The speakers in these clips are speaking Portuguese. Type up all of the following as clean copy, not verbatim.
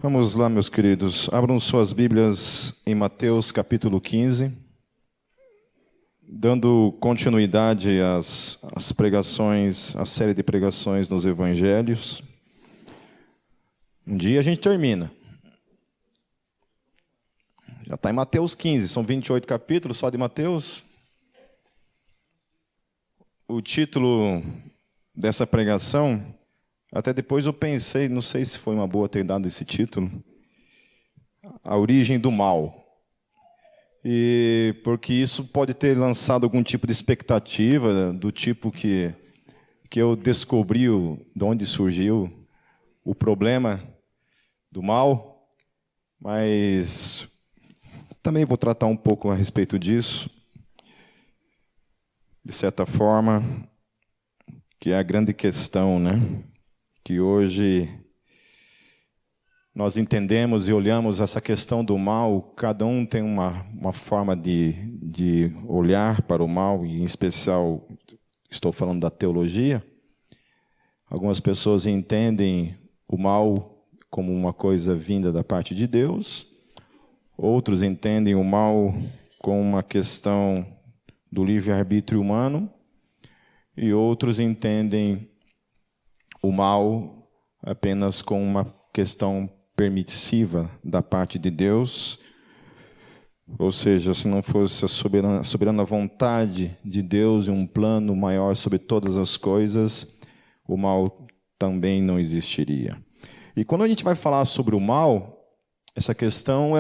Vamos lá, meus queridos. Abram suas Bíblias em Mateus capítulo 15. Dando continuidade às pregações, à série de pregações nos Evangelhos. Um dia a gente termina. Já está em Mateus 15, são 28 capítulos só de Mateus. O título dessa pregação, até depois eu pensei, não sei se foi uma boa ter dado esse título, A Origem do Mal. E porque isso pode ter lançado algum tipo de expectativa, do tipo que eu descobri de onde surgiu o problema do mal, mas também vou tratar um pouco a respeito disso, de certa forma, que é a grande questão, né? Que hoje nós entendemos e olhamos essa questão do mal, cada um tem uma forma de olhar para o mal, e em especial estou falando da teologia. Algumas pessoas entendem o mal como uma coisa vinda da parte de Deus, outros entendem o mal como uma questão do livre-arbítrio humano, e outros entendem o mal apenas como uma questão permissiva da parte de Deus, ou seja, se não fosse a soberana vontade de Deus e um plano maior sobre todas as coisas, o mal também não existiria. E quando a gente vai falar sobre o mal, essa questão,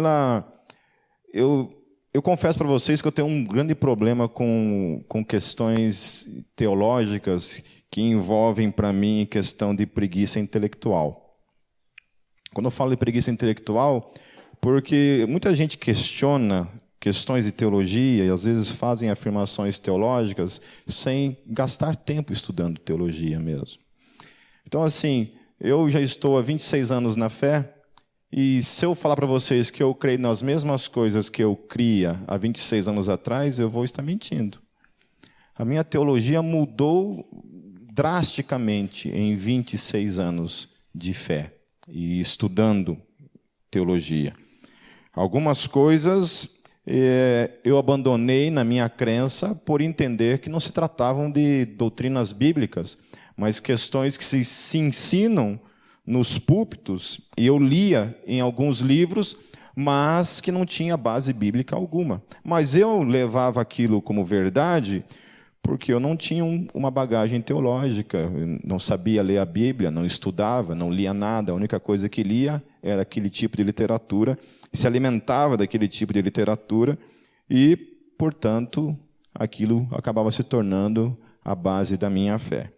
eu confesso para vocês que eu tenho um grande problema com questões teológicas que envolvem, para mim, questão de preguiça intelectual. Quando eu falo de preguiça intelectual, porque muita gente questiona questões de teologia e às vezes fazem afirmações teológicas sem gastar tempo estudando teologia mesmo. Então, assim, eu já estou há 26 anos na fé, e se eu falar para vocês que eu creio nas mesmas coisas que eu cria há 26 anos atrás, eu vou estar mentindo. A minha teologia mudou drasticamente em 26 anos de fé e estudando teologia. Algumas coisas eu abandonei na minha crença por entender que não se tratavam de doutrinas bíblicas, mas questões que se ensinam nos púlpitos, e eu lia em alguns livros, mas que não tinha base bíblica alguma. Mas eu levava aquilo como verdade porque eu não tinha uma bagagem teológica, não sabia ler a Bíblia, não estudava, não lia nada. A única coisa que lia era aquele tipo de literatura, se alimentava daquele tipo de literatura e, portanto, aquilo acabava se tornando a base da minha fé.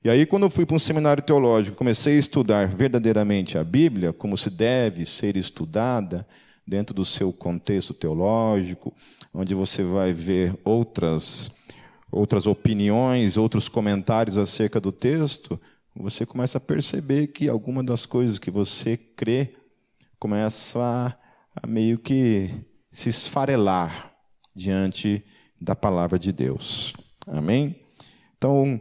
E aí, quando eu fui para um seminário teológico, comecei a estudar verdadeiramente a Bíblia, como se deve ser estudada, dentro do seu contexto teológico, onde você vai ver outras opiniões, outros comentários acerca do texto, você começa a perceber que alguma das coisas que você crê começa a meio que se esfarelar diante da palavra de Deus. Amém? Então,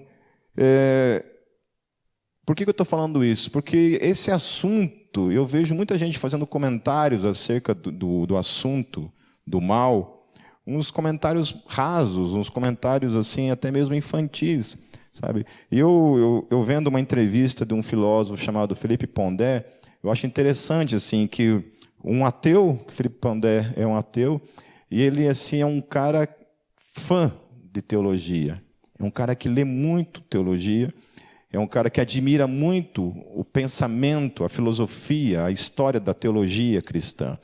por que eu estou falando isso? Porque esse assunto, eu vejo muita gente fazendo comentários acerca do assunto do mal, uns comentários rasos, uns comentários assim até mesmo infantis, sabe? E eu vendo uma entrevista de um filósofo chamado Philippe Pondé, eu acho interessante assim que um ateu, Philippe Pondé é um ateu, e ele assim é um cara fã de teologia, é um cara que lê muito teologia, é um cara que admira muito o pensamento, a filosofia, a história da teologia cristã.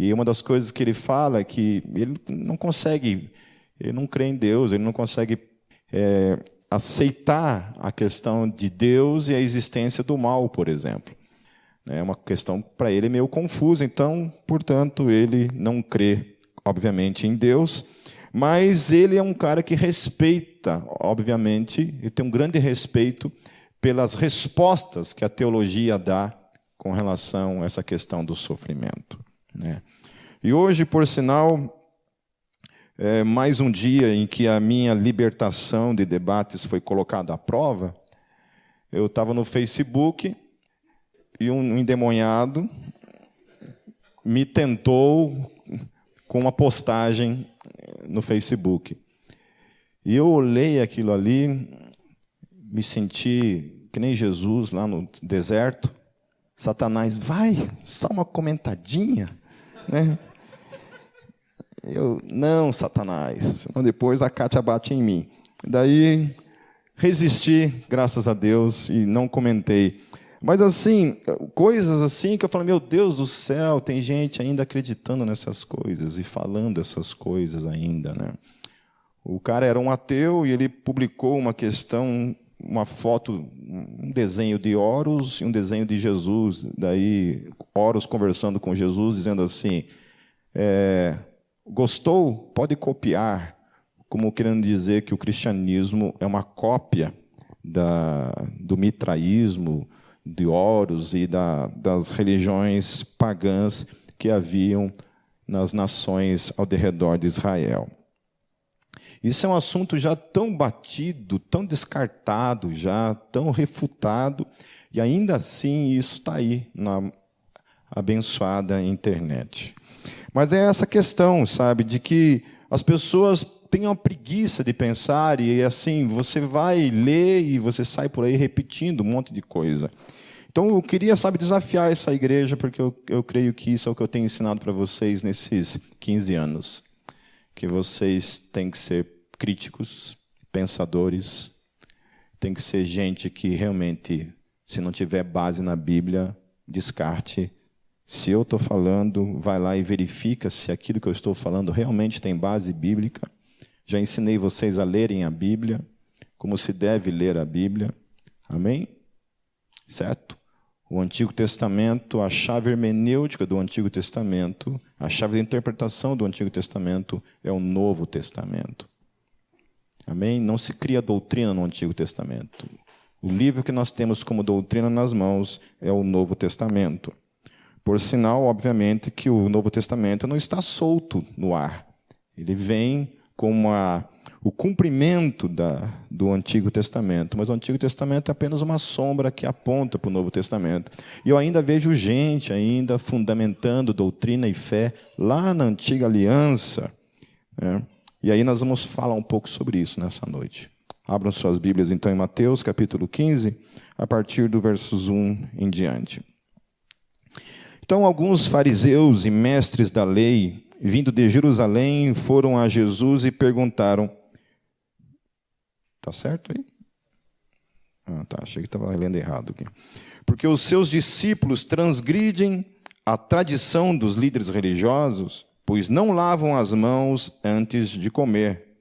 E uma das coisas que ele fala é que ele não crê em Deus, ele não consegue aceitar a questão de Deus e a existência do mal, por exemplo. É uma questão, para ele, meio confusa. Então, portanto, ele não crê, obviamente, em Deus, mas ele é um cara que respeita, obviamente, e tem um grande respeito pelas respostas que a teologia dá com relação a essa questão do sofrimento, né? E hoje, por sinal, é mais um dia em que a minha libertação de debates foi colocada à prova. Eu estava no Facebook e um endemoniado me tentou com uma postagem no Facebook. E eu olhei aquilo ali, me senti que nem Jesus lá no deserto. Satanás, vai, só uma comentadinha, né? Eu, não, Satanás, senão depois a Kátia bate em mim. Daí, resisti, graças a Deus, e não comentei. Mas assim, coisas assim que eu falo, meu Deus do céu, tem gente ainda acreditando nessas coisas e falando essas coisas ainda, né? O cara era um ateu e ele publicou uma questão, uma foto, um desenho de Horus e um desenho de Jesus. Daí, Horus conversando com Jesus, dizendo assim, gostou? Pode copiar, como querendo dizer que o cristianismo é uma cópia do mitraísmo, de Horus e das religiões pagãs que haviam nas nações ao redor de Israel. Isso é um assunto já tão batido, tão descartado, já tão refutado, e ainda assim isso está aí na abençoada internet. Mas é essa questão, sabe, de que as pessoas têm uma preguiça de pensar e assim, você vai ler e você sai por aí repetindo um monte de coisa. Então eu queria, sabe, desafiar essa igreja, porque eu creio que isso é o que eu tenho ensinado para vocês nesses 15 anos. Que vocês têm que ser críticos, pensadores, tem que ser gente que realmente, se não tiver base na Bíblia, descarte. Se eu estou falando, vai lá e verifica se aquilo que eu estou falando realmente tem base bíblica. Já ensinei vocês a lerem a Bíblia, como se deve ler a Bíblia. Amém? Certo? O Antigo Testamento, a chave hermenêutica do Antigo Testamento, a chave de interpretação do Antigo Testamento é o Novo Testamento. Amém? Não se cria doutrina no Antigo Testamento. O livro que nós temos como doutrina nas mãos é o Novo Testamento. Por sinal, obviamente, que o Novo Testamento não está solto no ar. Ele vem com o cumprimento do Antigo Testamento. Mas o Antigo Testamento é apenas uma sombra que aponta para o Novo Testamento. E eu ainda vejo gente ainda fundamentando doutrina e fé lá na Antiga Aliança. Né? E aí nós vamos falar um pouco sobre isso nessa noite. Abram suas Bíblias, então, em Mateus, capítulo 15, a partir do versos 1 em diante. Então, alguns fariseus e mestres da lei, vindo de Jerusalém, foram a Jesus e perguntaram... Está certo aí? Achei que estava lendo errado aqui. Porque os seus discípulos transgridem a tradição dos líderes religiosos, pois não lavam as mãos antes de comer.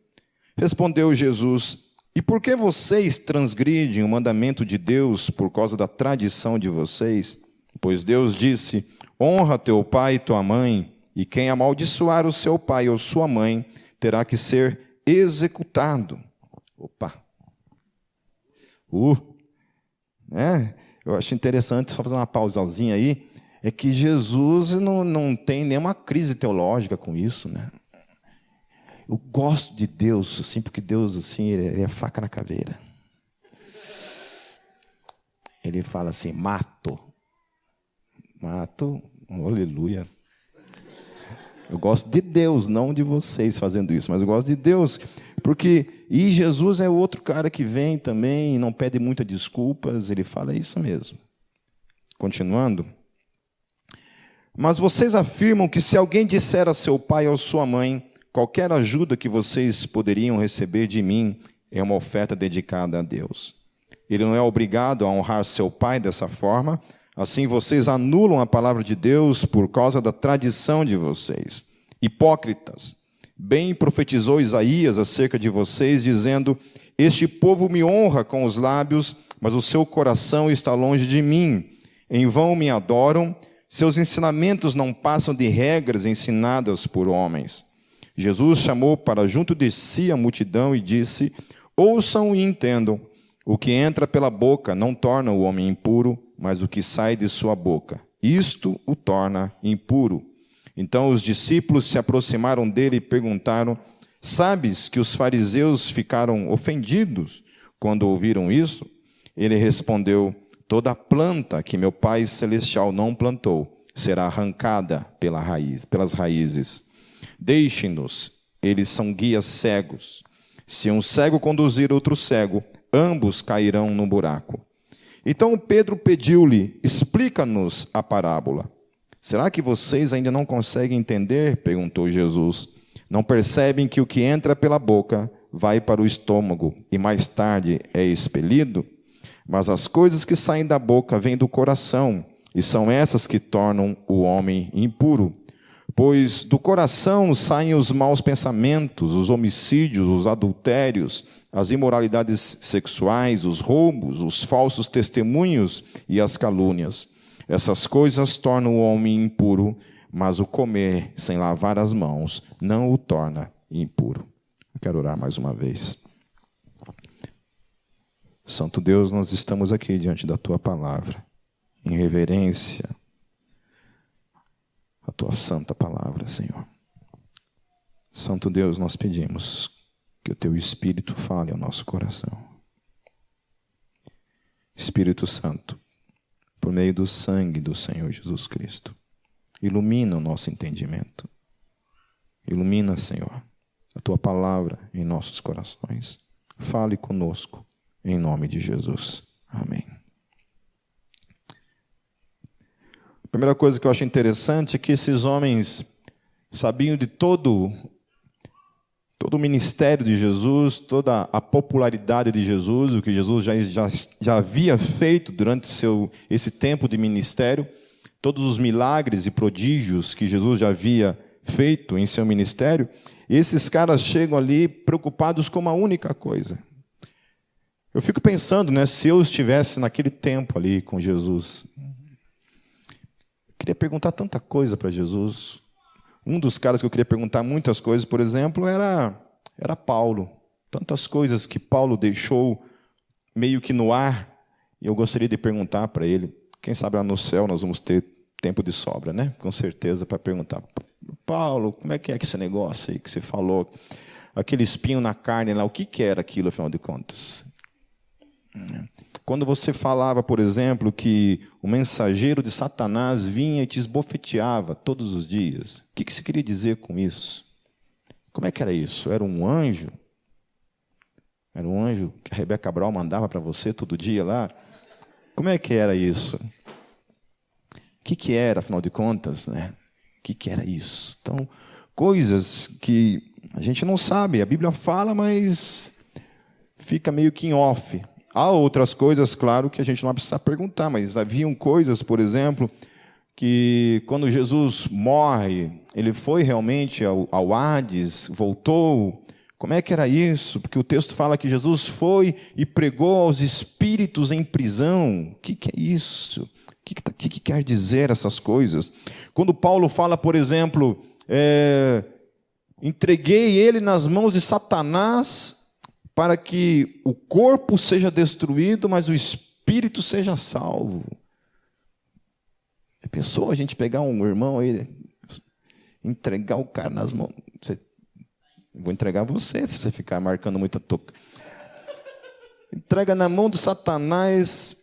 Respondeu Jesus: e por que vocês transgridem o mandamento de Deus por causa da tradição de vocês? Pois Deus disse: honra teu pai e tua mãe, e quem amaldiçoar o seu pai ou sua mãe terá que ser executado. Opa! Eu acho interessante, só fazer uma pausazinha aí, é que Jesus não tem nenhuma crise teológica com isso, né? Eu gosto de Deus, assim, porque Deus, assim, ele é faca na caveira. Ele fala assim, mato, aleluia. Eu gosto de Deus, não de vocês fazendo isso, mas eu gosto de Deus, e Jesus é o outro cara que vem também e não pede muitas desculpas, ele fala isso mesmo. Continuando. Mas vocês afirmam que se alguém disser a seu pai ou a sua mãe, qualquer ajuda que vocês poderiam receber de mim é uma oferta dedicada a Deus. Ele não é obrigado a honrar seu pai dessa forma. Assim vocês anulam a palavra de Deus por causa da tradição de vocês. Hipócritas, bem profetizou Isaías acerca de vocês, dizendo: este povo me honra com os lábios, mas o seu coração está longe de mim. Em vão me adoram, seus ensinamentos não passam de regras ensinadas por homens. Jesus chamou para junto de si a multidão e disse: ouçam e entendam. O que entra pela boca não torna o homem impuro, mas o que sai de sua boca, isto o torna impuro. Então os discípulos se aproximaram dele e perguntaram: sabes que os fariseus ficaram ofendidos quando ouviram isso? Ele respondeu: toda planta que meu Pai Celestial não plantou será arrancada pelas raízes. Deixem-nos, eles são guias cegos. Se um cego conduzir outro cego, ambos cairão no buraco. Então Pedro pediu-lhe: explica-nos a parábola. Será que vocês ainda não conseguem entender? Perguntou Jesus. Não percebem que o que entra pela boca vai para o estômago e mais tarde é expelido? Mas as coisas que saem da boca vêm do coração, e são essas que tornam o homem impuro. Pois do coração saem os maus pensamentos, os homicídios, os adultérios, as imoralidades sexuais, os roubos, os falsos testemunhos e as calúnias. Essas coisas tornam o homem impuro, mas o comer sem lavar as mãos não o torna impuro. Eu quero orar mais uma vez. Santo Deus, nós estamos aqui diante da Tua palavra, em reverência à Tua santa palavra, Senhor. Santo Deus, nós pedimos que o Teu Espírito fale ao nosso coração. Espírito Santo, por meio do sangue do Senhor Jesus Cristo, ilumina o nosso entendimento. Ilumina, Senhor, a Tua palavra em nossos corações. Fale conosco, em nome de Jesus. Amém. A primeira coisa que eu acho interessante é que esses homens sabiam de todo o ministério de Jesus, toda a popularidade de Jesus, o que Jesus já havia feito durante esse tempo de ministério, todos os milagres e prodígios que Jesus já havia feito em seu ministério, e esses caras chegam ali preocupados com uma única coisa. Eu fico pensando, se eu estivesse naquele tempo ali com Jesus, eu queria perguntar tanta coisa para Jesus. Um dos caras que eu queria perguntar muitas coisas, por exemplo, era Paulo. Tantas coisas que Paulo deixou meio que no ar, e eu gostaria de perguntar para ele. Quem sabe lá no céu nós vamos ter tempo de sobra, né? Com certeza, para perguntar. Paulo, como é que esse negócio aí que você falou? Aquele espinho na carne lá, o que era aquilo, afinal de contas? Quando você falava, por exemplo, que o mensageiro de Satanás vinha e te esbofeteava todos os dias, o que você queria dizer com isso? Como é que era isso? Era um anjo? Era um anjo que a Rebeca Cabral mandava para você todo dia lá? Como é que era isso? O que era, afinal de contas, né? O que era isso? Então, coisas que a gente não sabe. A Bíblia fala, mas fica meio que em off. Há outras coisas, claro, que a gente não vai precisar perguntar, mas haviam coisas, por exemplo, que quando Jesus morre, ele foi realmente ao Hades, voltou. Como é que era isso? Porque o texto fala que Jesus foi e pregou aos espíritos em prisão. O que é isso? O que quer dizer essas coisas? Quando Paulo fala, por exemplo, entreguei ele nas mãos de Satanás para que o corpo seja destruído, mas o espírito seja salvo. Pensou a gente pegar um irmão aí, entregar o cara nas mãos? Vou entregar você se você ficar marcando muita toca. Entrega na mão do Satanás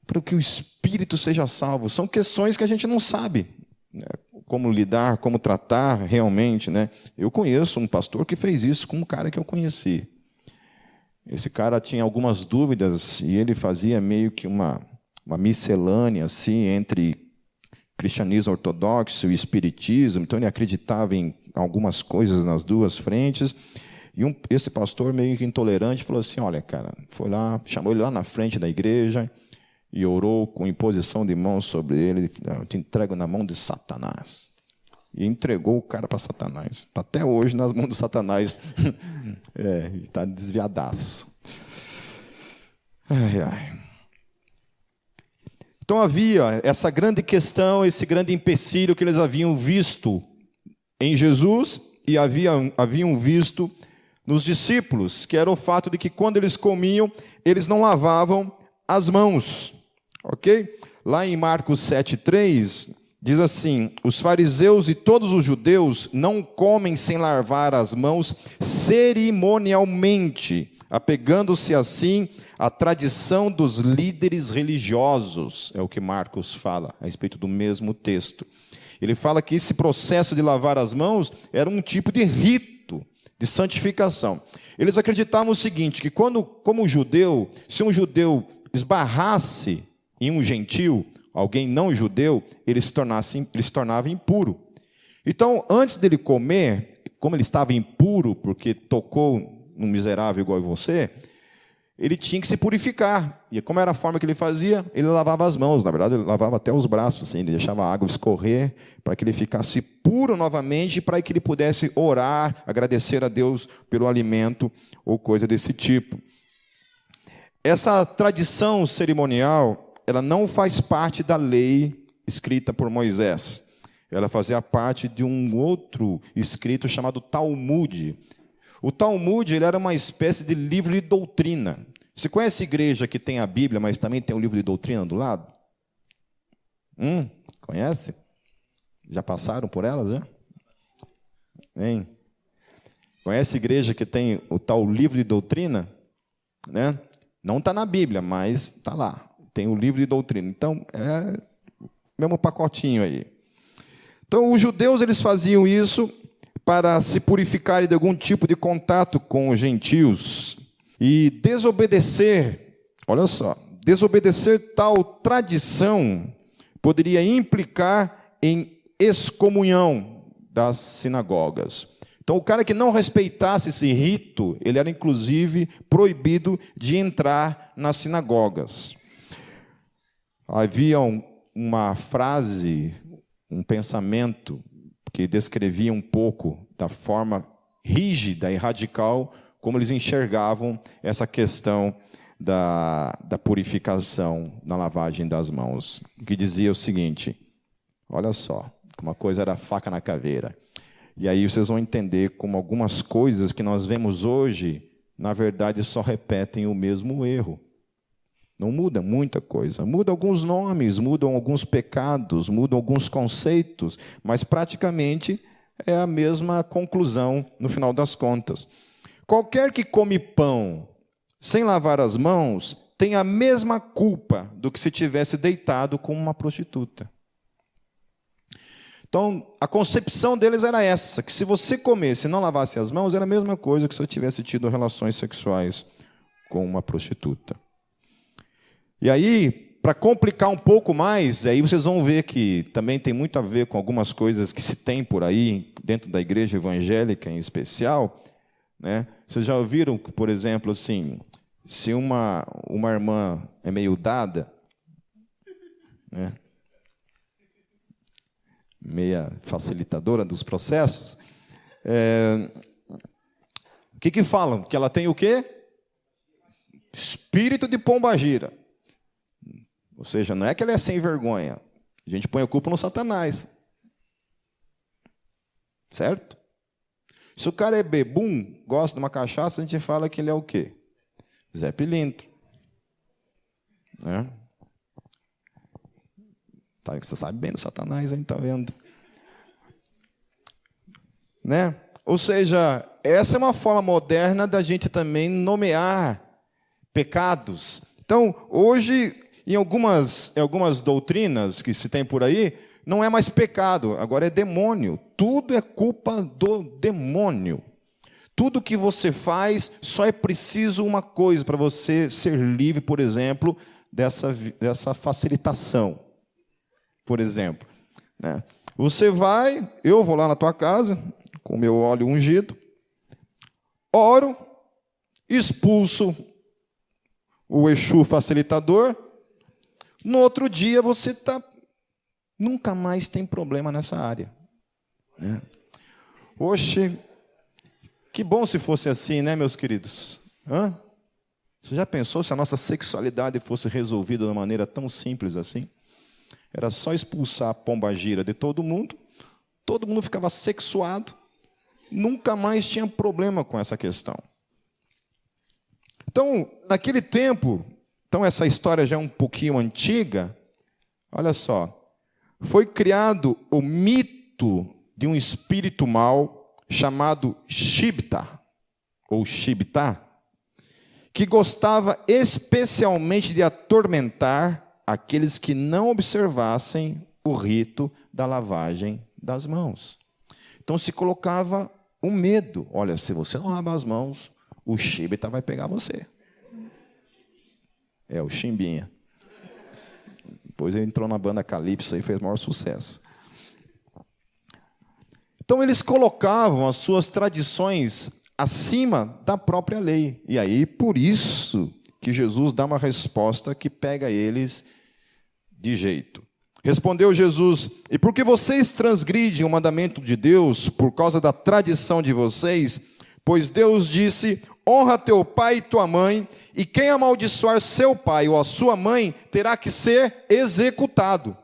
para que o espírito seja salvo. São questões que a gente não sabe, né? Como lidar, como tratar realmente, né? Eu conheço um pastor que fez isso com um cara que eu conheci. Esse cara tinha algumas dúvidas e ele fazia meio que uma miscelânea assim, entre cristianismo ortodoxo e espiritismo. Então ele acreditava em algumas coisas nas duas frentes. E esse pastor, meio que intolerante, falou assim: olha, cara, foi lá, chamou ele lá na frente da igreja e orou com imposição de mãos sobre ele. Eu te entrego na mão de Satanás. E entregou o cara para Satanás. Está até hoje nas mãos do Satanás. Está desviadaço. Ai, ai. Então havia essa grande questão, esse grande empecilho que eles haviam visto em Jesus e haviam visto nos discípulos, que era o fato de que quando eles comiam, eles não lavavam as mãos. Ok? Lá em Marcos 7,3... diz assim: os fariseus e todos os judeus não comem sem lavar as mãos cerimonialmente, apegando-se assim à tradição dos líderes religiosos, é o que Marcos fala a respeito do mesmo texto. Ele fala que esse processo de lavar as mãos era um tipo de rito de santificação. Eles acreditavam o seguinte, que como judeu, se um judeu esbarrasse em um gentil, alguém não judeu, ele se tornava impuro. Então, antes dele comer, como ele estava impuro, porque tocou num miserável igual a você, ele tinha que se purificar. E como era a forma que ele fazia? Ele lavava as mãos, na verdade ele lavava até os braços, assim, ele deixava a água escorrer para que ele ficasse puro novamente, para que ele pudesse orar, agradecer a Deus pelo alimento ou coisa desse tipo. Essa tradição cerimonial, ela não faz parte da lei escrita por Moisés. Ela fazia parte de um outro escrito chamado Talmud. O Talmud ele era uma espécie de livro de doutrina. Você conhece a igreja que tem a Bíblia, mas também tem o livro de doutrina do lado? Conhece? Já passaram por elas, já? Hein? Conhece a igreja que tem o tal livro de doutrina? Né? Não está na Bíblia, mas está lá. Tem o livro de doutrina. Então, é o mesmo pacotinho aí. Então, os judeus eles faziam isso para se purificarem de algum tipo de contato com os gentios. E desobedecer, olha só, desobedecer tal tradição poderia implicar em excomunhão das sinagogas. Então, o cara que não respeitasse esse rito, ele era inclusive proibido de entrar nas sinagogas. Havia uma frase, um pensamento que descrevia um pouco da forma rígida e radical como eles enxergavam essa questão da purificação na lavagem das mãos. Que dizia o seguinte, olha só, uma coisa era faca na caveira. E aí vocês vão entender como algumas coisas que nós vemos hoje, na verdade, só repetem o mesmo erro. Não muda muita coisa. Muda alguns nomes, mudam alguns pecados, mudam alguns conceitos, mas praticamente é a mesma conclusão no final das contas. Qualquer que come pão sem lavar as mãos tem a mesma culpa do que se tivesse deitado com uma prostituta. Então, a concepção deles era essa, que se você comesse e não lavasse as mãos, era a mesma coisa que se você tivesse tido relações sexuais com uma prostituta. E aí, para complicar um pouco mais, aí vocês vão ver que também tem muito a ver com algumas coisas que se tem por aí, dentro da igreja evangélica em especial, né? Vocês já ouviram que, por exemplo, assim, se uma irmã é meio dada, né? Meia facilitadora dos processos, o que falam? Que ela tem o quê? Espírito de pombagira. Ou seja, não é que ela é sem vergonha. A gente põe a culpa no Satanás. Certo? Se o cara é bebum, gosta de uma cachaça, a gente fala que ele é o quê? Zé Pilintra. Né? Tá, você sabe bem do Satanás, hein? Tá vendo? Né? Ou seja, essa é uma forma moderna da gente também nomear pecados. Então, hoje, em algumas doutrinas que se tem por aí, não é mais pecado, agora é demônio. Tudo é culpa do demônio. Tudo que você faz, só é preciso uma coisa para você ser livre, por exemplo, dessa facilitação. Por exemplo, né? Eu vou lá na tua casa, com o meu óleo ungido, oro, expulso o Exu facilitador, no outro dia você nunca mais tem problema nessa área. Né? Oxe, que bom se fosse assim, né, meus queridos? Você já pensou se a nossa sexualidade fosse resolvida de uma maneira tão simples assim? Era só expulsar a pombagira de todo mundo ficava sexuado, nunca mais tinha problema com essa questão. Então, naquele tempo, essa história já é um pouquinho antiga, olha só, foi criado o mito de um espírito mau chamado Shibta, ou Shibta, que gostava especialmente de atormentar aqueles que não observassem o rito da lavagem das mãos. Então se colocava um medo. Olha, se você não lavar as mãos, o Chibita vai pegar você. O Chimbinha. Depois ele entrou na banda Calypso e fez maior sucesso. Então eles colocavam as suas tradições acima da própria lei. E aí, por isso que Jesus dá uma resposta que pega eles de jeito. Respondeu Jesus: e por que vocês transgridem o mandamento de Deus por causa da tradição de vocês? Pois Deus disse: honra teu pai e tua mãe, e quem amaldiçoar seu pai ou a sua mãe terá que ser executado.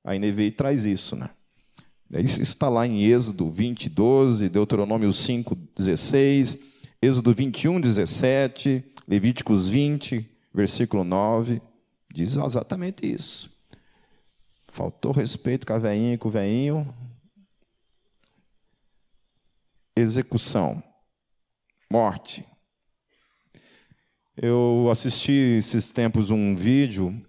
A NVI traz isso, né? Isso está lá em Êxodo 20, 12, Deuteronômio 5, 16, Êxodo 21, 17, Levíticos 20, versículo 9, diz exatamente isso. Faltou respeito com a veinha e com o veinho. Execução. Morte. Eu assisti esses tempos um vídeo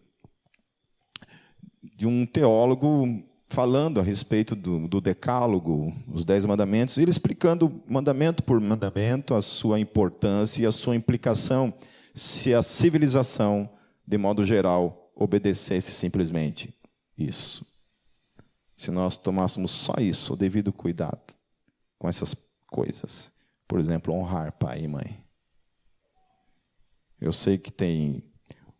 de um teólogo falando a respeito do decálogo, os 10 mandamentos, e ele explicando mandamento por mandamento a sua importância e a sua implicação, se a civilização, de modo geral, obedecesse simplesmente isso. Se nós tomássemos só isso, o devido cuidado com essas coisas. Por exemplo, honrar pai e mãe. Eu sei que tem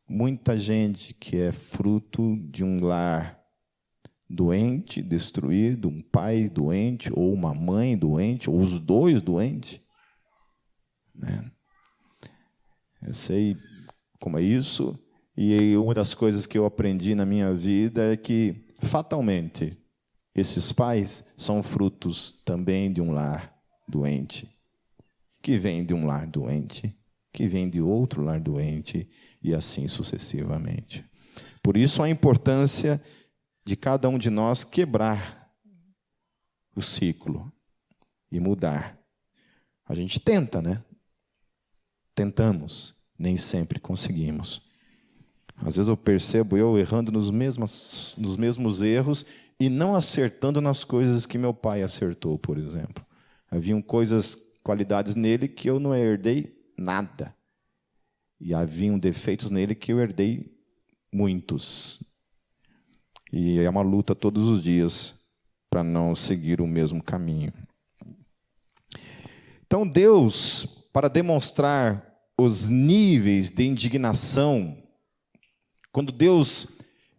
muita gente que é fruto de um lar doente, destruído, um pai doente, ou uma mãe doente, ou os dois doentes. Né? Eu sei como é isso, e uma das coisas que eu aprendi na minha vida é que, fatalmente, esses pais são frutos também de um lar doente, que vem de um lar doente, que vem de outro lar doente, e assim sucessivamente. Por isso a importância de cada um de nós quebrar o ciclo e mudar. A gente tenta, né? Tentamos, nem sempre conseguimos. Às vezes eu percebo eu errando nos mesmos erros e não acertando nas coisas que meu pai acertou, por exemplo. Haviam qualidades nele que eu não herdei nada. E haviam defeitos nele que eu herdei muitos. E é uma luta todos os dias para não seguir o mesmo caminho. Então Deus, para demonstrar os níveis de indignação, quando Deus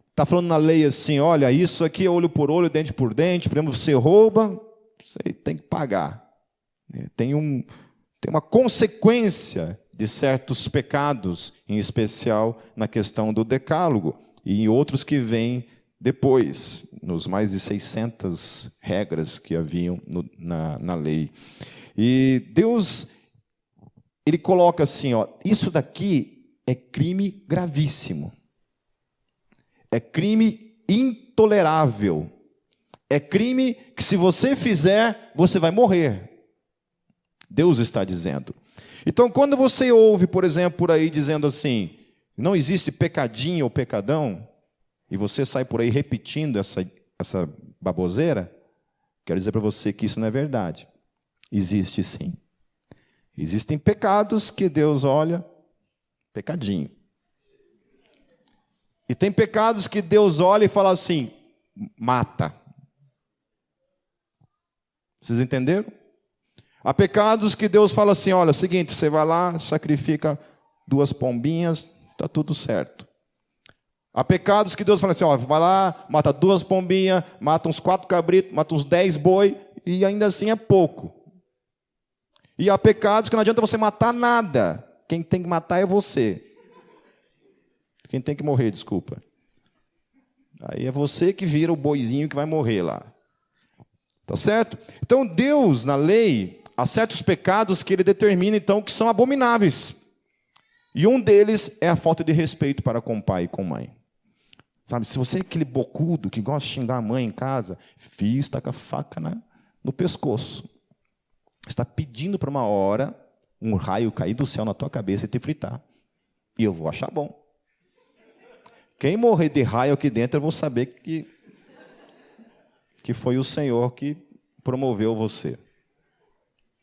está falando na lei assim, olha, isso aqui é olho por olho, dente por dente, por exemplo, você rouba, você tem que pagar. Tem uma consequência de certos pecados, em especial na questão do decálogo, e em outros que vêm depois, nos mais de 600 regras que haviam na lei. E Deus, Ele coloca assim, ó, isso daqui é crime gravíssimo. É crime intolerável. É crime que se você fizer, você vai morrer. Deus está dizendo. Então, quando você ouve, por exemplo, por aí dizendo assim, não existe pecadinho ou pecadão, e você sai por aí repetindo essa baboseira, quero dizer para você que isso não é verdade. Existe sim. Existem pecados que Deus olha, pecadinho. E tem pecados que Deus olha e fala assim, mata. Vocês entenderam? Há pecados que Deus fala assim, olha, é o seguinte, você vai lá, sacrifica 2 pombinhas, está tudo certo. Há pecados que Deus fala assim, ó, vai lá, mata 2 pombinhas, mata uns 4 cabritos, mata uns 10 boi, e ainda assim é pouco. E há pecados que não adianta você matar nada. Quem tem que matar é você. Quem tem que morrer, desculpa. Aí é você que vira o boizinho que vai morrer lá. Tá certo? Então Deus, na lei, há certos pecados que Ele determina, então, que são abomináveis. E um deles é a falta de respeito para com o pai e com a mãe. Sabe, se você é aquele bocudo que gosta de xingar a mãe em casa, filho, está com a faca no pescoço. Está pedindo para uma hora um raio cair do céu na tua cabeça e te fritar. E eu vou achar bom. Quem morrer de raio aqui dentro, eu vou saber que foi o Senhor que promoveu você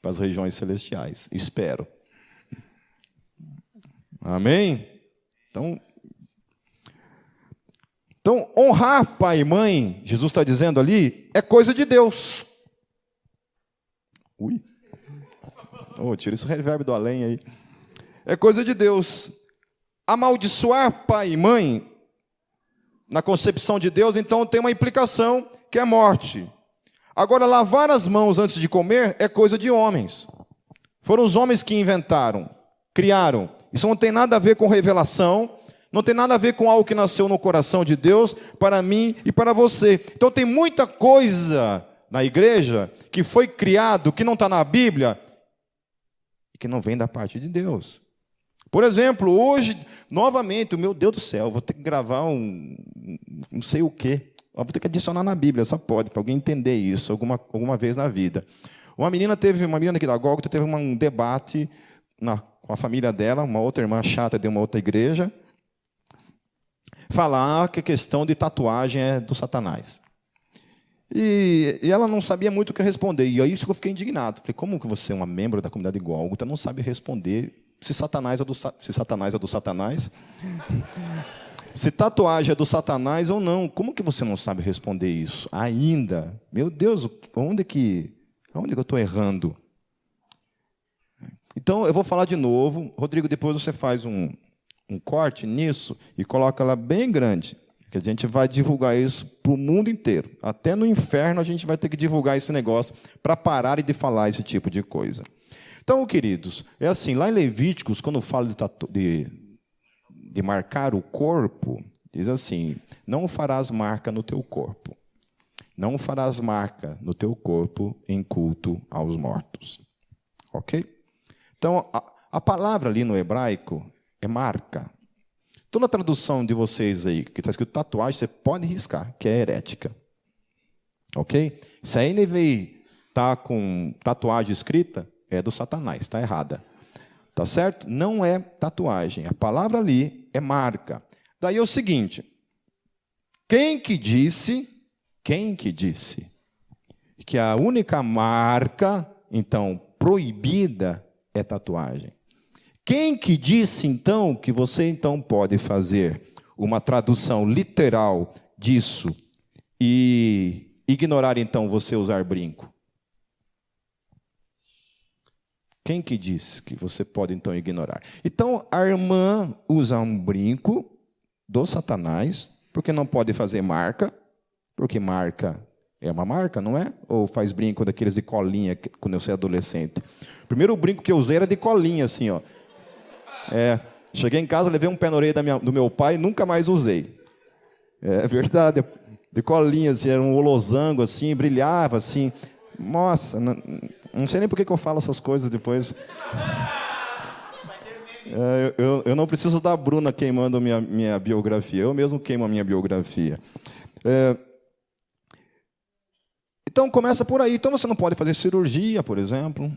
para as regiões celestiais. Espero. Amém? Então, honrar pai e mãe, Jesus está dizendo ali, é coisa de Deus. Ui. Tira esse reverb do além aí. É coisa de Deus. Amaldiçoar pai e mãe, na concepção de Deus, então tem uma implicação que é morte. Agora, lavar as mãos antes de comer é coisa de homens. Foram os homens que inventaram, criaram. Isso não tem nada a ver com revelação, não tem nada a ver com algo que nasceu no coração de Deus, para mim e para você. Então tem muita coisa na igreja que foi criado, que não está na Bíblia, e que não vem da parte de Deus. Por exemplo, hoje, novamente, meu Deus do céu, vou ter que gravar não sei o quê. Vou ter que adicionar na Bíblia, só pode, para alguém entender isso alguma vez na vida. Uma menina aqui da Gólgota teve um debate com a família dela, uma outra irmã chata de uma outra igreja, falar que a questão de tatuagem é do Satanás. E ela não sabia muito o que responder. E aí eu fiquei indignado. Falei, como que você, uma membro da comunidade de Gólgota, não sabe responder se Satanás é do Satanás? Se tatuagem é do Satanás ou não, como que você não sabe responder isso? Ainda. Meu Deus, onde que eu estou errando? Então, eu vou falar de novo. Rodrigo, depois você faz um corte nisso e coloca ela bem grande, que a gente vai divulgar isso para o mundo inteiro. Até no inferno a gente vai ter que divulgar esse negócio para parar de falar esse tipo de coisa. Então, queridos, é assim, lá em Levíticos, quando fala de marcar o corpo, diz assim, não farás marca no teu corpo. Não farás marca no teu corpo em culto aos mortos. Ok? Então, a palavra ali no hebraico é marca. Toda a tradução de vocês aí, que está escrito tatuagem, você pode riscar, que é herética. Ok? Se a NVI está com tatuagem escrita, é do Satanás, está errada. Tá certo? Não é tatuagem. A palavra ali é marca. Daí é o seguinte, quem que disse que a única marca, então, proibida é tatuagem? Quem que disse, então, que você, então, pode fazer uma tradução literal disso e ignorar, então, você usar brinco? Quem que disse que você pode, então, ignorar? Então, a irmã usa um brinco do Satanás, porque não pode fazer marca, porque marca é uma marca, não é? Ou faz brinco daqueles de colinha, quando eu sou adolescente. O primeiro brinco que eu usei era de colinha, assim, ó. Cheguei em casa, levei um pé na orelha do meu pai, nunca mais usei. É verdade, de colinha, assim, era um losango, assim, brilhava, assim. Nossa, não sei nem por que eu falo essas coisas depois. Eu não preciso da Bruna queimando minha biografia, eu mesmo queimo a minha biografia. Então, começa por aí. Então, você não pode fazer cirurgia, por exemplo.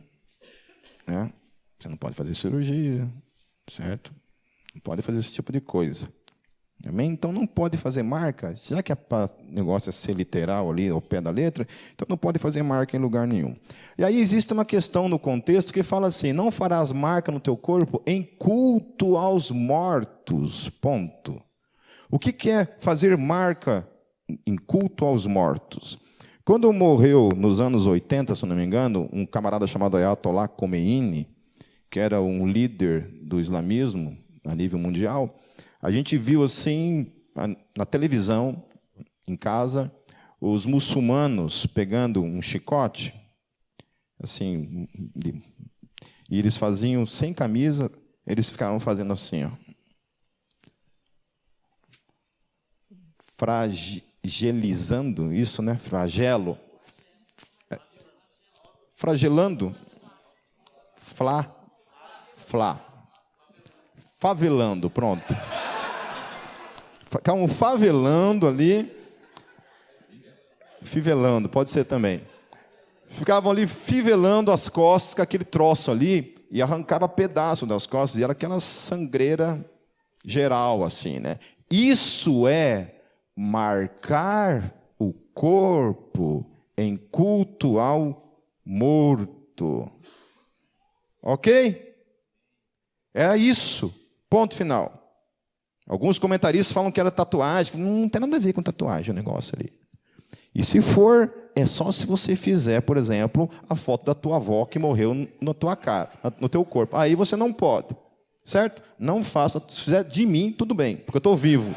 Né? Você não pode fazer cirurgia, certo? Não pode fazer esse tipo de coisa. Amém? Então, não pode fazer marca. Já que o negócio é ser literal ali, ao pé da letra, então não pode fazer marca em lugar nenhum. E aí existe uma questão no contexto que fala assim, não farás marca no teu corpo em culto aos mortos, ponto. O que é fazer marca em culto aos mortos? Quando morreu, nos anos 80, se não me engano, um camarada chamado Ayatollah Khomeini, que era um líder do islamismo a nível mundial, a gente viu assim, na televisão, em casa, os muçulmanos pegando um chicote, assim, e eles faziam sem camisa, eles ficavam fazendo assim, ó. Fragelizando, isso, né? Flagelo. Fragelando. Favelando, pronto. Ficavam favelando ali. Fivelando, pode ser também. Ficavam ali fivelando as costas com aquele troço ali, e arrancava pedaço das costas, e era aquela sangreira geral, assim, né? Isso é marcar o corpo em culto ao morto. Ok? Era isso. Ponto final. Alguns comentaristas falam que era tatuagem. Não tem nada a ver com tatuagem o negócio ali. E se for, é só se você fizer, por exemplo, a foto da tua avó que morreu na tua cara, no teu corpo. Aí você não pode. Certo? Não faça. Se fizer de mim, tudo bem, porque eu estou vivo.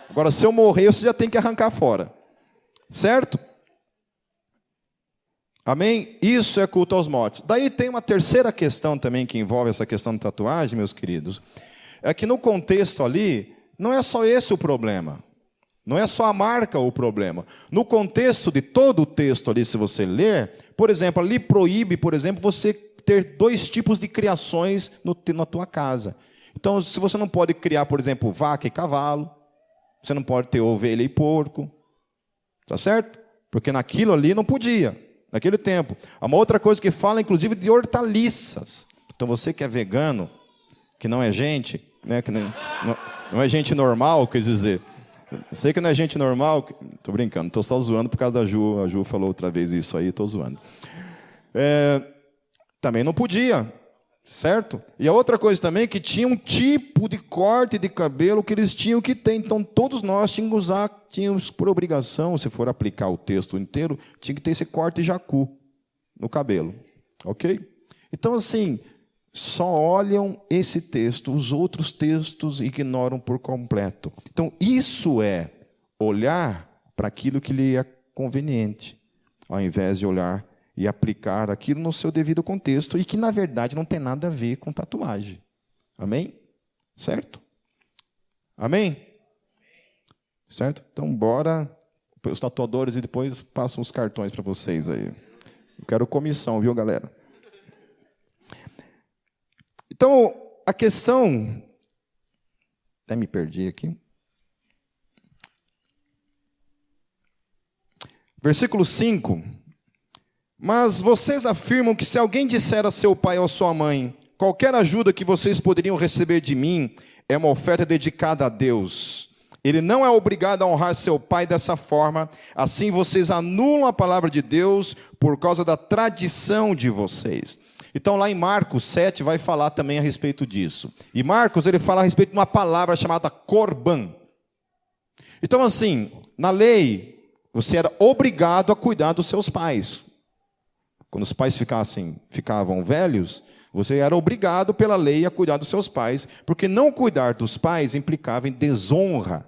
Agora, se eu morrer, você já tem que arrancar fora. Certo? Amém? Isso é culto aos mortos. Daí tem uma terceira questão também que envolve essa questão de tatuagem, meus queridos. É que no contexto ali, não é só esse o problema. Não é só a marca o problema. No contexto de todo o texto ali, se você ler, por exemplo, ali proíbe, por exemplo, você ter 2 tipos de criações na tua casa. Então, se você não pode criar, por exemplo, vaca e cavalo, você não pode ter ovelha e porco, tá certo? Porque naquilo ali não podia, naquele tempo. Há uma outra coisa que fala, inclusive, de hortaliças. Então, você que é vegano, que não é gente, né, que não é gente normal, quer dizer, eu sei que não é gente normal, estou brincando, estou só zoando por causa da Ju, a Ju falou outra vez isso aí, estou zoando. Também não podia, certo? E a outra coisa também é que tinha um tipo de corte de cabelo que eles tinham que ter, então todos nós tínhamos por obrigação, se for aplicar o texto inteiro, tinha que ter esse corte jacu no cabelo, ok? Então assim, só olham esse texto, os outros textos ignoram por completo. Então, isso é olhar para aquilo que lhe é conveniente, ao invés de olhar e aplicar aquilo no seu devido contexto, e que, na verdade, não tem nada a ver com tatuagem. Amém? Certo? Amém? Certo? Então, bora, os tatuadores, e depois passam os cartões para vocês aí. Eu quero comissão, viu, galera? Então, a questão... Até me perdi aqui. Versículo 5. Mas vocês afirmam que se alguém disser a seu pai ou a sua mãe, qualquer ajuda que vocês poderiam receber de mim é uma oferta dedicada a Deus. Ele não é obrigado a honrar seu pai dessa forma. Assim vocês anulam a palavra de Deus por causa da tradição de vocês. Então, lá em Marcos 7, vai falar também a respeito disso. E Marcos, ele fala a respeito de uma palavra chamada corban. Então, assim, na lei, você era obrigado a cuidar dos seus pais. Quando os pais ficavam velhos, você era obrigado pela lei a cuidar dos seus pais, porque não cuidar dos pais implicava em desonra.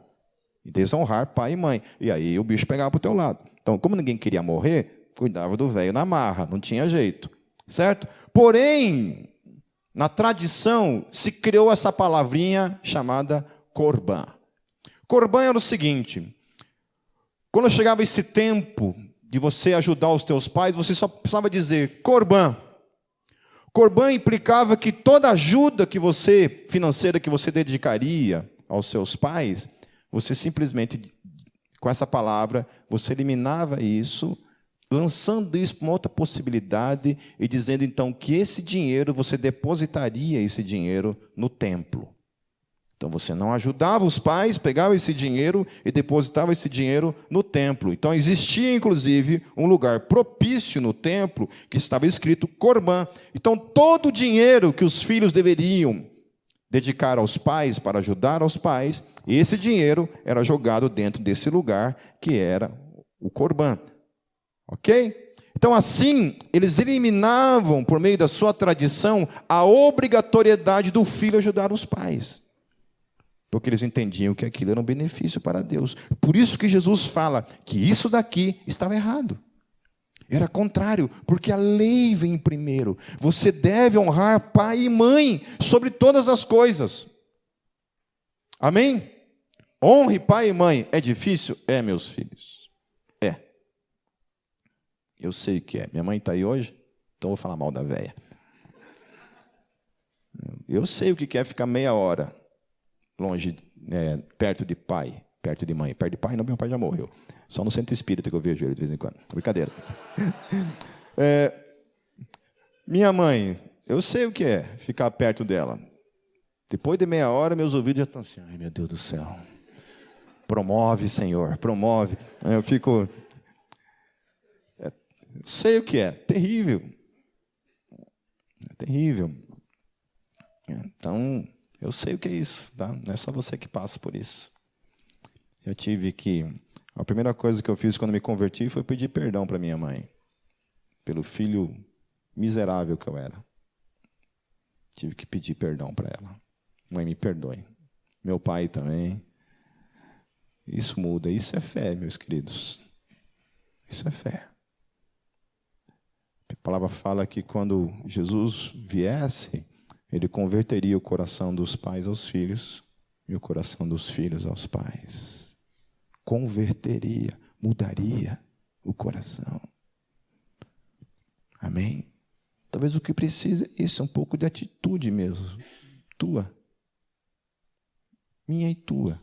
E desonrar pai e mãe. E aí o bicho pegava para o teu lado. Então, como ninguém queria morrer, cuidava do velho na marra, não tinha jeito. Certo? Porém, na tradição, se criou essa palavrinha chamada corban. Corban era o seguinte: quando chegava esse tempo de você ajudar os teus pais, você só precisava dizer corban. Corban implicava que toda ajuda que você, financeira, que você dedicaria aos seus pais, você simplesmente, com essa palavra, você eliminava isso, lançando isso para uma outra possibilidade e dizendo então que esse dinheiro, você depositaria esse dinheiro no templo. Então você não ajudava os pais, pegava esse dinheiro e depositava esse dinheiro no templo. Então existia inclusive um lugar propício no templo que estava escrito corban. Então todo o dinheiro que os filhos deveriam dedicar aos pais para ajudar aos pais, esse dinheiro era jogado dentro desse lugar que era o corban. Ok? Então, assim, eles eliminavam, por meio da sua tradição, a obrigatoriedade do filho ajudar os pais. Porque eles entendiam que aquilo era um benefício para Deus. Por isso que Jesus fala que isso daqui estava errado. Era contrário, porque a lei vem primeiro. Você deve honrar pai e mãe sobre todas as coisas. Amém? Honre pai e mãe. É difícil? É, meus filhos. É. Eu sei que é. Minha mãe está aí hoje, então eu vou falar mal da véia. Eu sei o que é ficar meia hora longe, perto de pai, perto de mãe. Perto de pai, não, meu pai já morreu. Só no centro espírita que eu vejo ele de vez em quando. Brincadeira. Minha mãe, Eu sei o que é ficar perto dela. Depois de meia hora, meus ouvidos já estão assim, ai meu Deus do céu. Promove, Senhor, promove. Aí eu fico... Eu sei o que é, terrível. É terrível. Então, eu sei o que é isso, tá? Não é só você que passa por isso. Eu tive que... A primeira coisa que eu fiz quando me converti foi pedir perdão para minha mãe. Pelo filho miserável que eu era. Tive que pedir perdão para ela. Mãe, me perdoe. Meu pai também. Isso muda. Isso é fé, meus queridos. Isso é fé. A palavra fala que quando Jesus viesse, ele converteria o coração dos pais aos filhos e o coração dos filhos aos pais. Converteria, mudaria o coração. Amém? Talvez o que precisa é isso, um pouco de atitude mesmo. Tua. Minha e tua.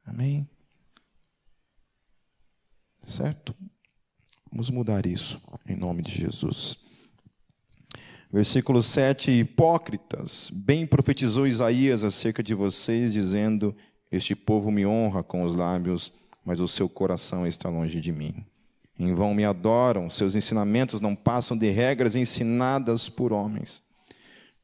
Amém? Certo? Vamos mudar isso, em nome de Jesus. Versículo 7, hipócritas, bem profetizou Isaías acerca de vocês, dizendo, este povo me honra com os lábios, mas o seu coração está longe de mim. Em vão me adoram, seus ensinamentos não passam de regras ensinadas por homens.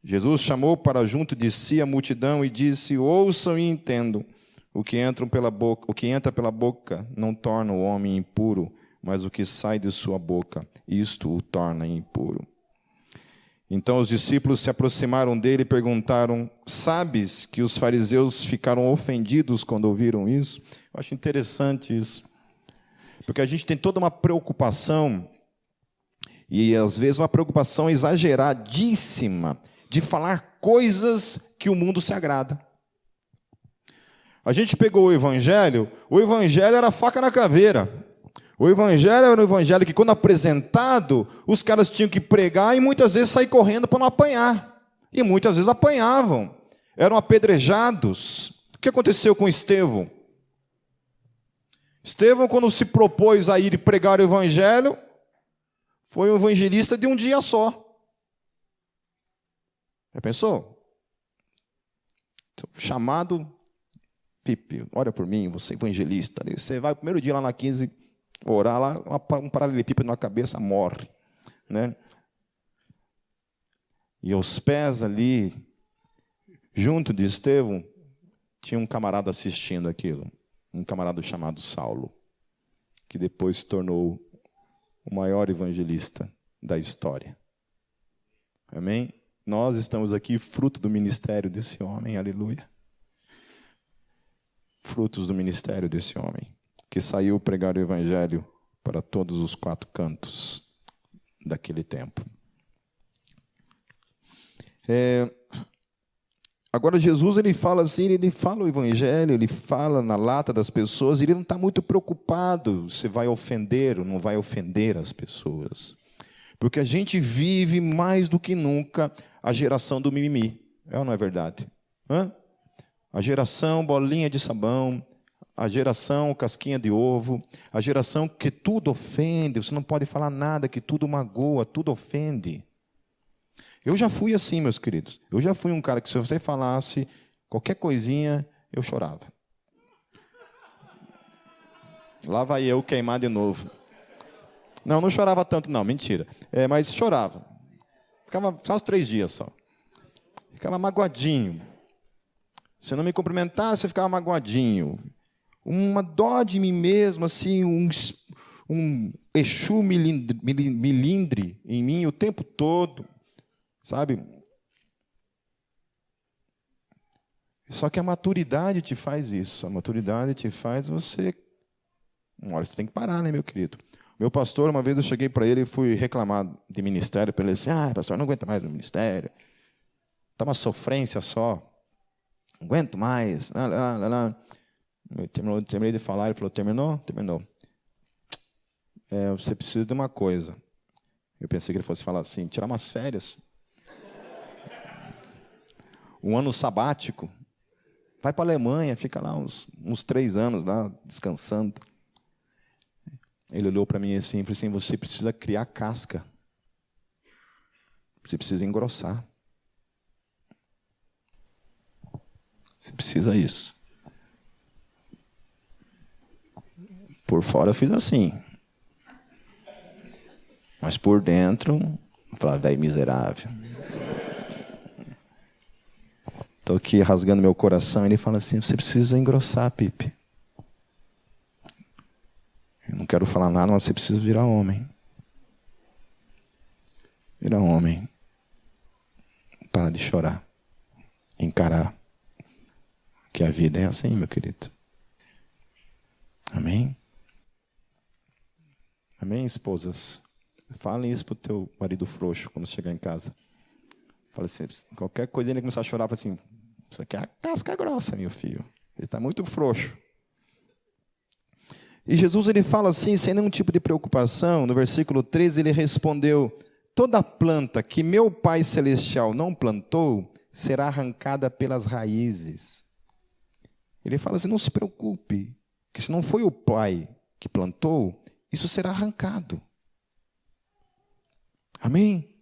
Jesus chamou para junto de si a multidão e disse, ouçam e entendam, o que entra pela boca não torna o homem impuro, mas o que sai de sua boca, isto o torna impuro. Então os discípulos se aproximaram dele e perguntaram, sabes que os fariseus ficaram ofendidos quando ouviram isso? Eu acho interessante isso, porque a gente tem toda uma preocupação, e às vezes uma preocupação exageradíssima, de falar coisas que o mundo se agrada. A gente pegou o evangelho era faca na caveira. O evangelho era um evangelho que, quando apresentado, os caras tinham que pregar e muitas vezes sair correndo para não apanhar. E muitas vezes apanhavam. Eram apedrejados. O que aconteceu com Estevão? Estevão, quando se propôs a ir pregar o evangelho, foi um evangelista de um dia só. Já pensou? Chamado, Pipe, olha por mim, você é evangelista. Você vai o primeiro dia lá na 15... orar lá, um paralelepípedo na cabeça, morre. Né? E aos pés ali, junto de Estevão, tinha um camarada assistindo aquilo. Um camarada chamado Saulo, que depois se tornou o maior evangelista da história. Amém? Nós estamos aqui fruto do ministério desse homem, aleluia. Frutos do ministério desse homem, que saiu pregar o evangelho para todos os 4 cantos daquele tempo. Agora Jesus, ele fala assim, ele fala o evangelho, ele fala na lata das pessoas, ele não está muito preocupado se vai ofender ou não vai ofender as pessoas. Porque a gente vive mais do que nunca a geração do mimimi. É ou não é verdade? A geração bolinha de sabão, a geração casquinha de ovo, a geração que tudo ofende, você não pode falar nada, que tudo magoa, tudo ofende. Eu já fui assim, meus queridos. Eu já fui um cara que, se você falasse qualquer coisinha, eu chorava. Lá vai eu queimar de novo. Não chorava tanto, não, mentira. Mas chorava. Ficava só uns 3 dias só. Ficava magoadinho. Se não me cumprimentasse, eu ficava magoadinho. Uma dó de mim mesmo, assim, um Exu milindre em mim o tempo todo, sabe? Só que a maturidade te faz isso. A maturidade te faz você... Uma hora você tem que parar, né, meu querido? Meu pastor, uma vez eu cheguei para ele e fui reclamar de ministério, para ele disse, pastor, não aguento mais no ministério. Está uma sofrência só. Não aguento mais. Eu terminei de falar, ele falou, terminou? Terminou. Você precisa de uma coisa. Eu pensei que ele fosse falar assim, tirar umas férias. Um ano sabático. Vai para a Alemanha, fica lá uns 3 anos lá, descansando. Ele olhou para mim assim e falou assim, você precisa criar casca. Você precisa engrossar. Você precisa isso. Por fora eu fiz assim. Mas por dentro, eu falava, velho miserável. Estou aqui rasgando meu coração. Ele fala assim, você precisa engrossar, Pipe. Eu não quero falar nada, mas você precisa virar homem. Vira homem. Para de chorar. Encarar. Que a vida é assim, meu querido. Amém? Amém, esposas? Falem isso pro teu marido frouxo quando chegar em casa. Fala assim, qualquer coisa ele começar a chorar, fala assim, isso aqui é a casca grossa, meu filho. Ele está muito frouxo. E Jesus ele fala assim, sem nenhum tipo de preocupação, no versículo 13 ele respondeu, toda planta que meu Pai Celestial não plantou, será arrancada pelas raízes. Ele fala assim, não se preocupe, que se não foi o Pai que plantou, isso será arrancado. Amém?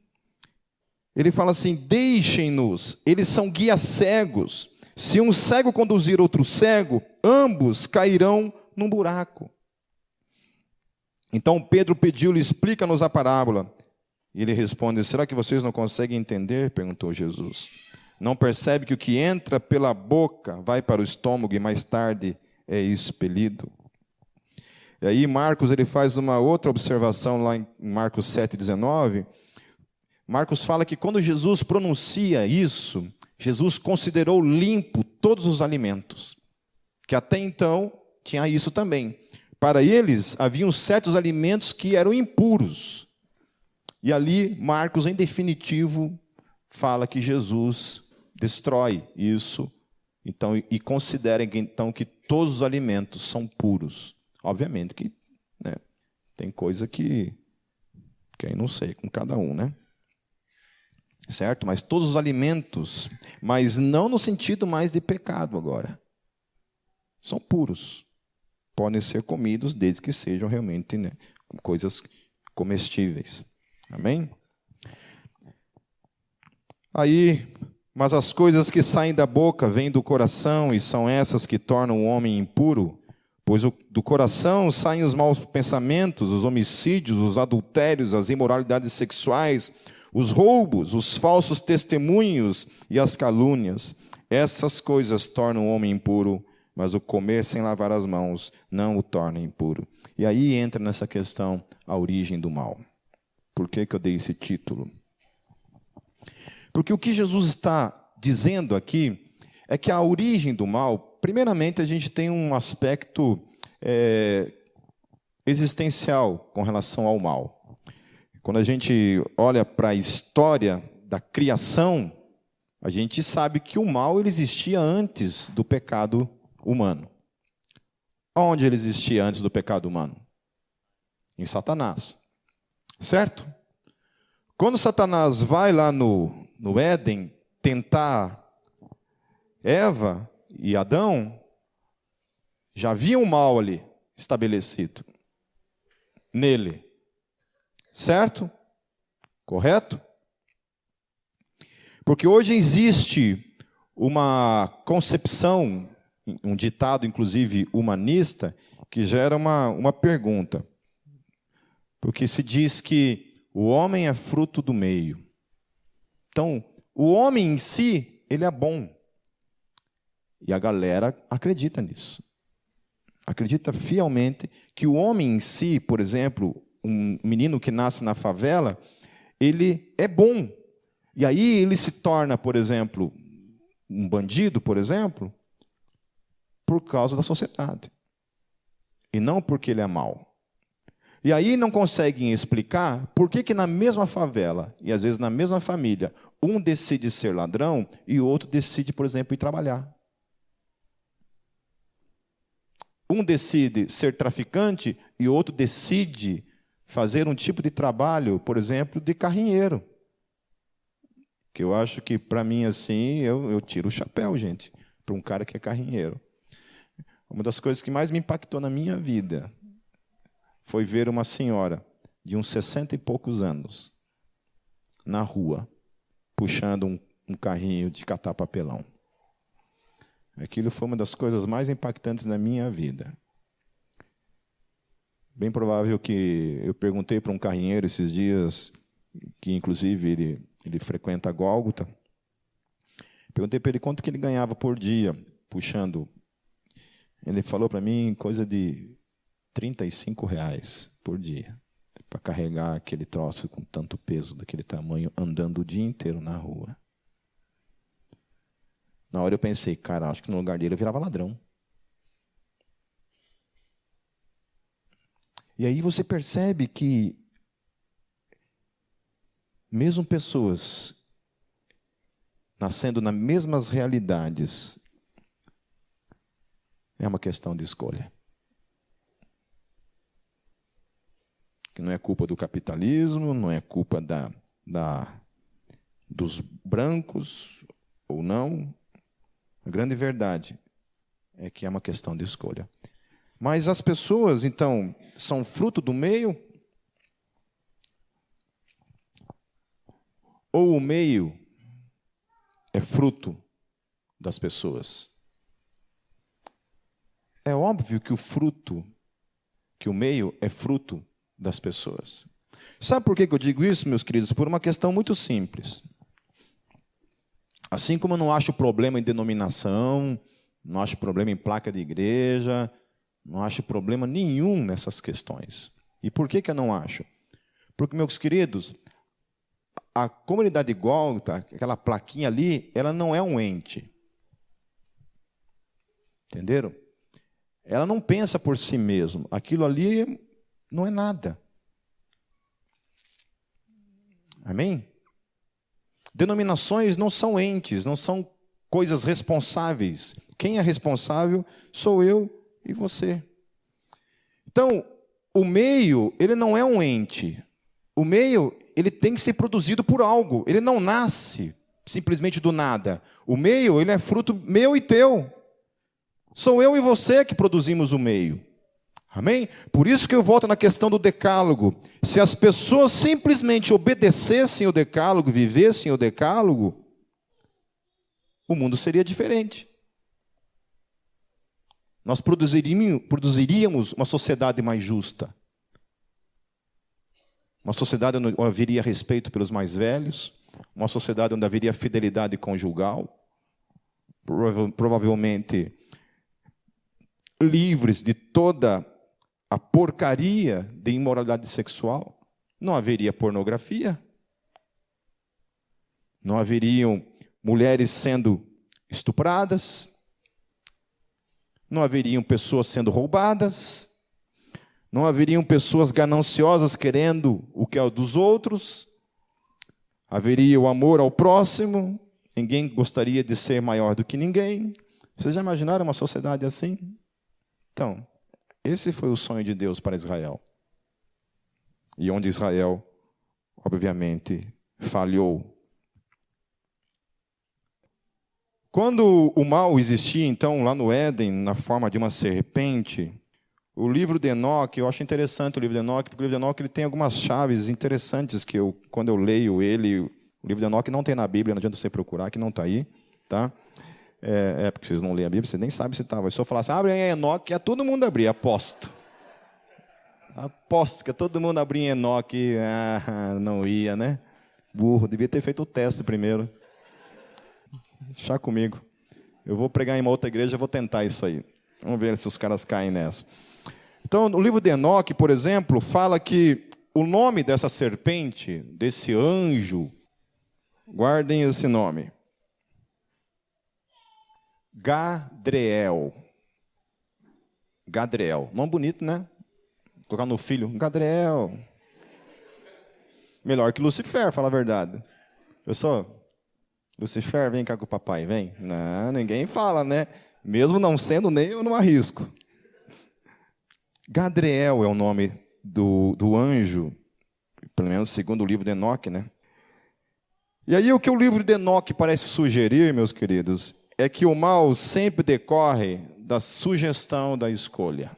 Ele fala assim, deixem-nos, eles são guias cegos. Se um cego conduzir outro cego, ambos cairão num buraco. Então Pedro pediu-lhe, explica-nos a parábola. E ele responde, será que vocês não conseguem entender? Perguntou Jesus. Não percebe que o que entra pela boca vai para o estômago e mais tarde é expelido? E aí Marcos ele faz uma outra observação lá em Marcos 7,19. Marcos fala que quando Jesus pronuncia isso, Jesus considerou limpo todos os alimentos. Que até então tinha isso também. Para eles, haviam certos alimentos que eram impuros. E ali, Marcos, em definitivo, fala que Jesus destrói isso. Então, e considera então que todos os alimentos são puros. Obviamente que tem coisa que eu não sei, com cada um, né? Certo? Mas todos os alimentos, mas não no sentido mais de pecado agora. São puros. Podem ser comidos desde que sejam realmente coisas comestíveis. Amém? Aí, mas as coisas que saem da boca vêm do coração e são essas que tornam o homem impuro, pois do coração saem os maus pensamentos, os homicídios, os adultérios, as imoralidades sexuais, os roubos, os falsos testemunhos e as calúnias. Essas coisas tornam o homem impuro, mas o comer sem lavar as mãos não o torna impuro. E aí entra nessa questão a origem do mal. Por que eu dei esse título? Porque o que Jesus está dizendo aqui é que a origem do mal, primeiramente a gente tem um aspecto existencial com relação ao mal. Quando a gente olha para a história da criação, a gente sabe que o mal ele existia antes do pecado humano. Onde ele existia antes do pecado humano? Em Satanás. Certo? Quando Satanás vai lá no Éden tentar Eva e Adão, já havia um mal ali estabelecido nele. Certo? Correto? Porque hoje existe uma concepção, um ditado, inclusive, humanista, que gera uma pergunta. Porque se diz que o homem é fruto do meio. Então, o homem em si, ele é bom. E a galera acredita nisso. Acredita fielmente que o homem em si, por exemplo, um menino que nasce na favela, ele é bom. E aí ele se torna, por exemplo, um bandido, por exemplo, por causa da sociedade. E não porque ele é mau. E aí não conseguem explicar por que na mesma favela, e às vezes na mesma família, um decide ser ladrão e o outro decide, por exemplo, ir trabalhar. Um decide ser traficante e o outro decide fazer um tipo de trabalho, por exemplo, de carrinheiro. Que eu acho que, para mim, assim, eu tiro o chapéu, gente, para um cara que é carrinheiro. Uma das coisas que mais me impactou na minha vida foi ver uma senhora de uns 60 e poucos anos na rua, puxando um carrinho de catar papelão. Aquilo foi uma das coisas mais impactantes da minha vida. Bem provável que eu perguntei para um carrinheiro esses dias, que inclusive ele frequenta a Gólgota, perguntei para ele quanto que ele ganhava por dia puxando. Ele falou para mim coisa de R$ 35 por dia, para carregar aquele troço com tanto peso, daquele tamanho, andando o dia inteiro na rua. Na hora eu pensei, cara, acho que no lugar dele eu virava ladrão. E aí você percebe que, mesmo pessoas nascendo nas mesmas realidades, é uma questão de escolha. Que não é culpa do capitalismo, não é culpa dos brancos ou não. A grande verdade é que é uma questão de escolha. Mas as pessoas, então, são fruto do meio? Ou o meio é fruto das pessoas? É óbvio que o meio é fruto das pessoas. Sabe por que eu digo isso, meus queridos? Por uma questão muito simples. Assim como eu não acho problema em denominação, não acho problema em placa de igreja, não acho problema nenhum nessas questões. E por que eu não acho? Porque, meus queridos, a comunidade Gólgota, aquela plaquinha ali, ela não é um ente. Entenderam? Ela não pensa por si mesma. Aquilo ali não é nada. Amém? Denominações não são entes, não são coisas responsáveis. Quem é responsável sou eu e você. Então, o meio, ele não é um ente. O meio, ele tem que ser produzido por algo. Ele não nasce simplesmente do nada. O meio, ele é fruto meu e teu. Sou eu e você que produzimos o meio. Amém? Por isso que eu volto na questão do decálogo. Se as pessoas simplesmente obedecessem o decálogo, vivessem o decálogo, o mundo seria diferente. Nós produziríamos uma sociedade mais justa. Uma sociedade onde haveria respeito pelos mais velhos. Uma sociedade onde haveria fidelidade conjugal. Provavelmente livres de toda a porcaria de imoralidade sexual. Não haveria pornografia. Não haveriam mulheres sendo estupradas. Não haveriam pessoas sendo roubadas. Não haveriam pessoas gananciosas querendo o que é dos outros. Haveria o amor ao próximo. Ninguém gostaria de ser maior do que ninguém. Vocês já imaginaram uma sociedade assim? Então, esse foi o sonho de Deus para Israel. E onde Israel, obviamente, falhou. Quando o mal existia, então, lá no Éden, na forma de uma serpente, o livro de Enoque, eu acho interessante o livro de Enoque, porque o livro de Enoque ele tem algumas chaves interessantes que quando eu leio ele, o livro de Enoque não tem na Bíblia, não adianta você procurar, que não está aí, tá? Porque vocês não leem a Bíblia, você nem sabe se estava. Se eu falasse, abre em Enoque, ia todo mundo abrir, aposto. Aposto que todo mundo abria em Enoque, não ia, né? Burro, devia ter feito o teste primeiro. Deixa comigo. Eu vou pregar em uma outra igreja, vou tentar isso aí. Vamos ver se os caras caem nessa. Então, no livro de Enoque, por exemplo, fala que o nome dessa serpente, desse anjo, guardem esse nome. Gadriel. Gadriel. Nome bonito, né? Colocar no filho. Gadriel. Melhor que Lucifer, fala a verdade. Pessoal, Lucifer, vem cá com o papai, vem. Não, ninguém fala, né? Mesmo não sendo nem eu não arrisco. Gadriel é o nome do anjo, pelo menos segundo o livro de Enoque, né? E aí o que o livro de Enoque parece sugerir, meus queridos, é que o mal sempre decorre da sugestão da escolha.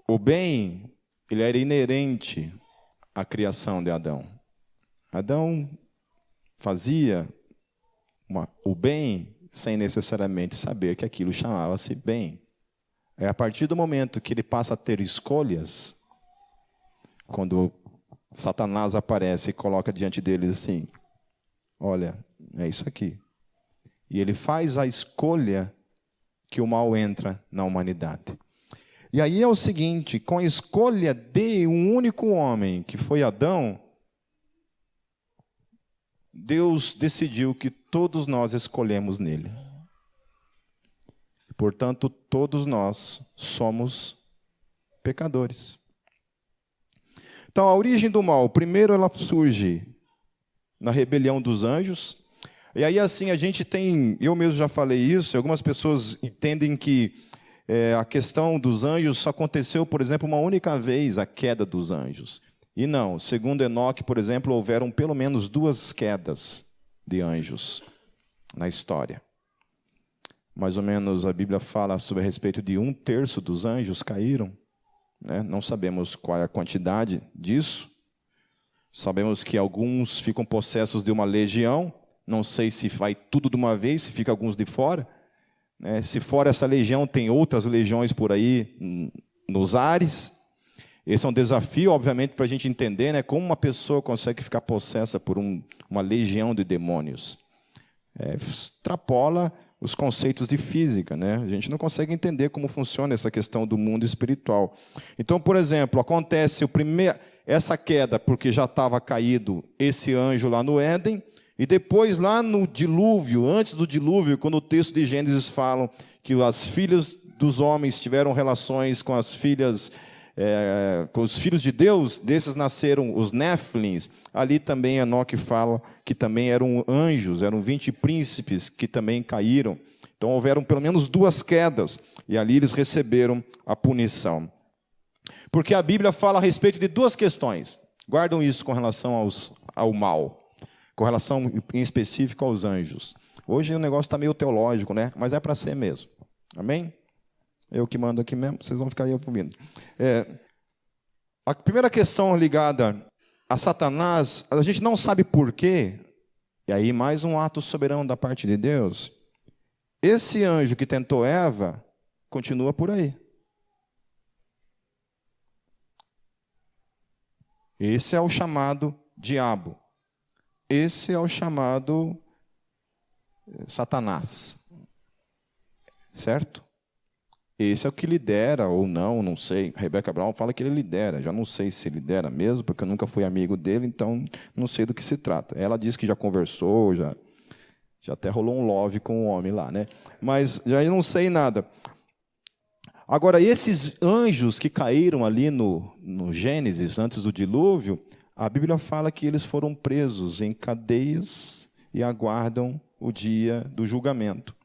O bem, ele era inerente à criação de Adão. Adão fazia o bem sem necessariamente saber que aquilo chamava-se bem. É a partir do momento que ele passa a ter escolhas, quando Satanás aparece e coloca diante dele assim, olha, é isso aqui. E ele faz a escolha que o mal entra na humanidade. E aí é o seguinte, com a escolha de um único homem, que foi Adão, Deus decidiu que todos nós escolhemos nele. Portanto, todos nós somos pecadores. Então, a origem do mal, primeiro ela surge na rebelião dos anjos. E aí, assim, a gente tem, eu mesmo já falei isso, algumas pessoas entendem que a questão dos anjos só aconteceu, por exemplo, uma única vez, a queda dos anjos. E não, segundo Enoque, por exemplo, houveram pelo menos 2 quedas de anjos na história. Mais ou menos a Bíblia fala sobre a respeito de 1/3 dos anjos caíram. Né? Não sabemos qual é a quantidade disso. Sabemos que alguns ficam possessos de uma legião. Não sei se vai tudo de uma vez, se fica alguns de fora. Né? Se fora essa legião, tem outras legiões por aí nos ares. Esse é um desafio, obviamente, para a gente entender, né, como uma pessoa consegue ficar possessa por uma legião de demônios. Extrapola os conceitos de física, né? A gente não consegue entender como funciona essa questão do mundo espiritual. Então, por exemplo, acontece essa queda porque já estava caído esse anjo lá no Éden, e depois lá no dilúvio, antes do dilúvio, quando o texto de Gênesis fala que as filhas dos homens tiveram relações com as filhas com os filhos de Deus, desses nasceram os Néfilins. Ali também Enoque fala que também eram anjos, eram 20 príncipes que também caíram. Então houveram pelo menos 2 quedas, e ali eles receberam a punição. Porque a Bíblia fala a respeito de 2 questões. Guardam isso com relação ao mal, com relação em específico aos anjos. Hoje o negócio está meio teológico, né? Mas é para ser mesmo. Amém? Eu que mando aqui mesmo, vocês vão ficar aí ouvindo. A primeira questão ligada a Satanás, a gente não sabe porquê, e aí mais um ato soberano da parte de Deus. Esse anjo que tentou Eva, continua por aí. Esse é o chamado diabo. Esse é o chamado Satanás. Certo? Esse é o que lidera, ou não sei. Rebecca Brown fala que ele lidera. Já não sei se lidera mesmo, porque eu nunca fui amigo dele, então não sei do que se trata. Ela diz que já conversou, já até rolou um love com o homem lá, né? Mas já não sei nada. Agora, esses anjos que caíram ali no Gênesis, antes do dilúvio, a Bíblia fala que eles foram presos em cadeias e aguardam o dia do julgamento.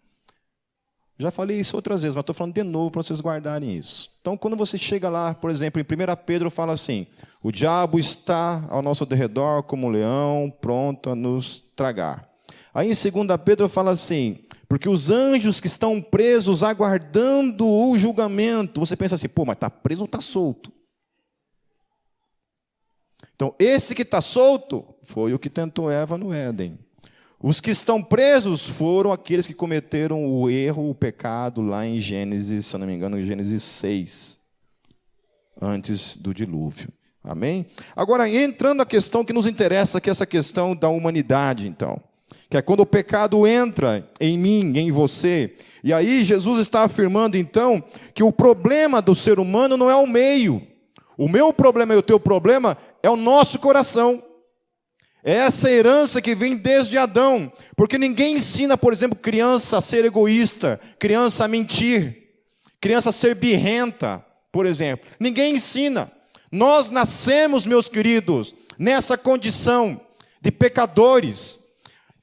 Já falei isso outras vezes, mas estou falando de novo para vocês guardarem isso. Então, quando você chega lá, por exemplo, em 1 Pedro fala assim, o diabo está ao nosso derredor como um leão, pronto a nos tragar. Aí em 2 Pedro fala assim, porque os anjos que estão presos aguardando o julgamento, você pensa assim, mas está preso ou está solto? Então, esse que está solto foi o que tentou Eva no Éden. Os que estão presos foram aqueles que cometeram o erro, o pecado, lá em Gênesis, se eu não me engano, em Gênesis 6, antes do dilúvio. Amém? Agora, entrando na questão que nos interessa, que é essa questão da humanidade, então. Que é quando o pecado entra em mim, em você. E aí Jesus está afirmando, então, que o problema do ser humano não é o meio. O meu problema e o teu problema é o nosso coração. É essa herança que vem desde Adão, porque ninguém ensina, por exemplo, criança a ser egoísta, criança a mentir, criança a ser birrenta, por exemplo. Ninguém ensina. Nós nascemos, meus queridos, nessa condição de pecadores,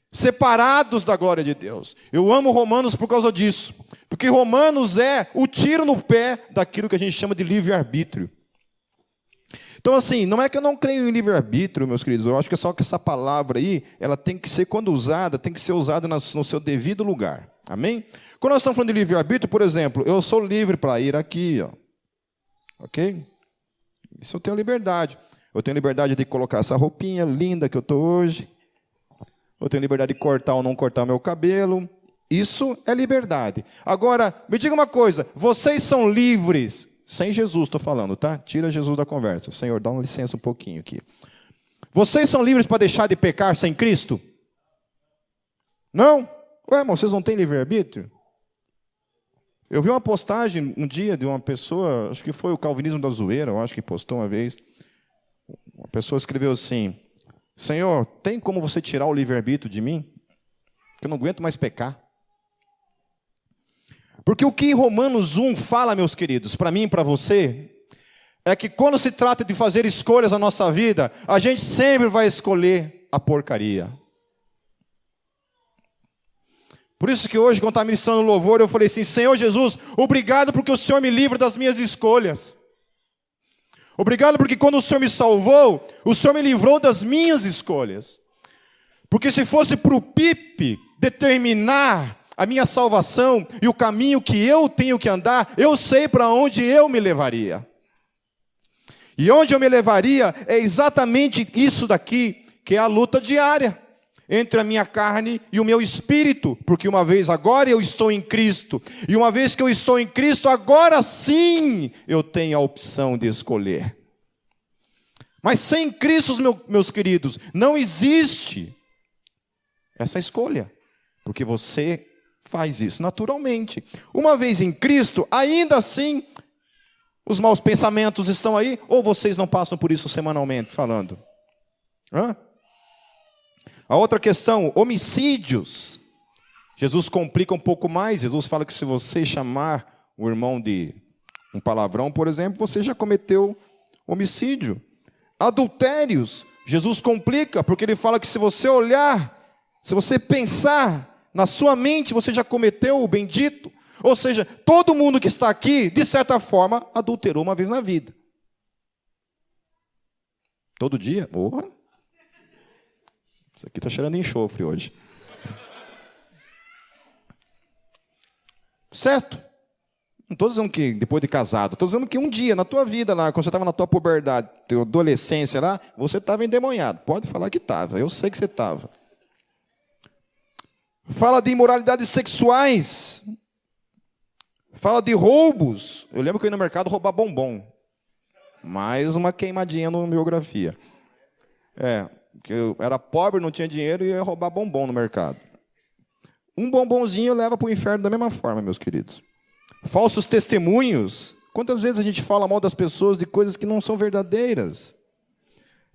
separados da glória de Deus. Eu amo Romanos por causa disso, porque Romanos é o tiro no pé daquilo que a gente chama de livre-arbítrio. Então, assim, não é que eu não creio em livre-arbítrio, meus queridos, eu acho que é só que essa palavra aí, ela tem que ser, quando usada, tem que ser usada no seu devido lugar. Amém? Quando nós estamos falando de livre-arbítrio, por exemplo, eu sou livre para ir aqui, ó. Ok? Isso eu tenho liberdade. Eu tenho liberdade de colocar essa roupinha linda que eu estou hoje. Eu tenho liberdade de cortar ou não cortar o meu cabelo. Isso é liberdade. Agora, me diga uma coisa, vocês são livres, sem Jesus estou falando, tá? Tira Jesus da conversa. Senhor, dá uma licença um pouquinho aqui. Vocês são livres para deixar de pecar sem Cristo? Não? Ué, mas vocês não têm livre-arbítrio? Eu vi uma postagem um dia de uma pessoa, acho que foi o Calvinismo da Zoeira, eu acho que postou uma vez. Uma pessoa escreveu assim: Senhor, tem como você tirar o livre-arbítrio de mim? Que eu não aguento mais pecar. Porque o que Romanos 1 fala, meus queridos, para mim e para você, é que quando se trata de fazer escolhas na nossa vida, a gente sempre vai escolher a porcaria. Por isso que hoje, quando estava ministrando louvor, eu falei assim: Senhor Jesus, obrigado porque o Senhor me livra das minhas escolhas. Obrigado porque quando o Senhor me salvou, o Senhor me livrou das minhas escolhas. Porque se fosse para o PIP determinar a minha salvação e o caminho que eu tenho que andar, eu sei para onde eu me levaria. E onde eu me levaria é exatamente isso daqui, que é a luta diária entre a minha carne e o meu espírito, porque uma vez agora eu estou em Cristo, e uma vez que eu estou em Cristo, agora sim eu tenho a opção de escolher. Mas sem Cristo, meus queridos, não existe essa escolha, porque você faz isso naturalmente. Uma vez em Cristo, ainda assim, os maus pensamentos estão aí, ou vocês não passam por isso semanalmente falando? Hã? A outra questão, homicídios. Jesus complica um pouco mais. Jesus fala que se você chamar o irmão de um palavrão, por exemplo, você já cometeu homicídio. Adultérios. Jesus complica, porque ele fala que se você olhar, se você pensar na sua mente, você já cometeu o bendito. Ou seja, todo mundo que está aqui, de certa forma, adulterou uma vez na vida. Todo dia? Porra! Isso aqui está cheirando enxofre hoje. Certo? Não estou dizendo que depois de casado, estou dizendo que um dia na tua vida lá, quando você estava na tua puberdade, tua adolescência lá, você estava endemoniado. Pode falar que estava, eu sei que você estava. Fala de imoralidades sexuais. Fala de roubos. Eu lembro que eu ia no mercado roubar bombom. Mais uma queimadinha na biografia. Que eu era pobre, não tinha dinheiro e ia roubar bombom no mercado. Um bombonzinho leva para o inferno da mesma forma, meus queridos. Falsos testemunhos. Quantas vezes a gente fala mal das pessoas de coisas que não são verdadeiras?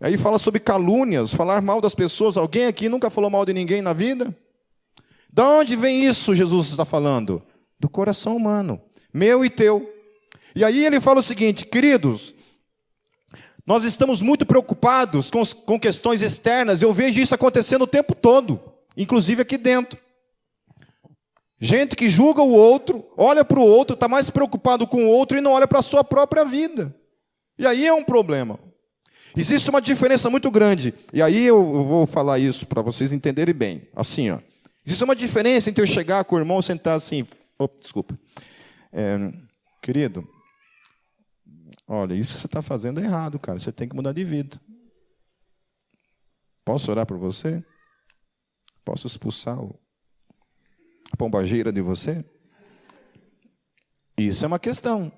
Aí fala sobre calúnias, falar mal das pessoas. Alguém aqui nunca falou mal de ninguém na vida? De onde vem isso, Jesus está falando? Do coração humano, meu e teu. E aí ele fala o seguinte: queridos, nós estamos muito preocupados com questões externas. Eu vejo isso acontecendo o tempo todo, inclusive aqui dentro. Gente que julga o outro, olha para o outro, está mais preocupado com o outro e não olha para a sua própria vida. E aí é um problema. Existe uma diferença muito grande. E aí eu vou falar isso para vocês entenderem bem. Assim, ó. Existe uma diferença entre eu chegar com o irmão e sentar assim. Desculpa. Querido, olha, isso que você está fazendo é errado, cara. Você tem que mudar de vida. Posso orar por você? Posso expulsar a pombagira de você? Isso é uma questão.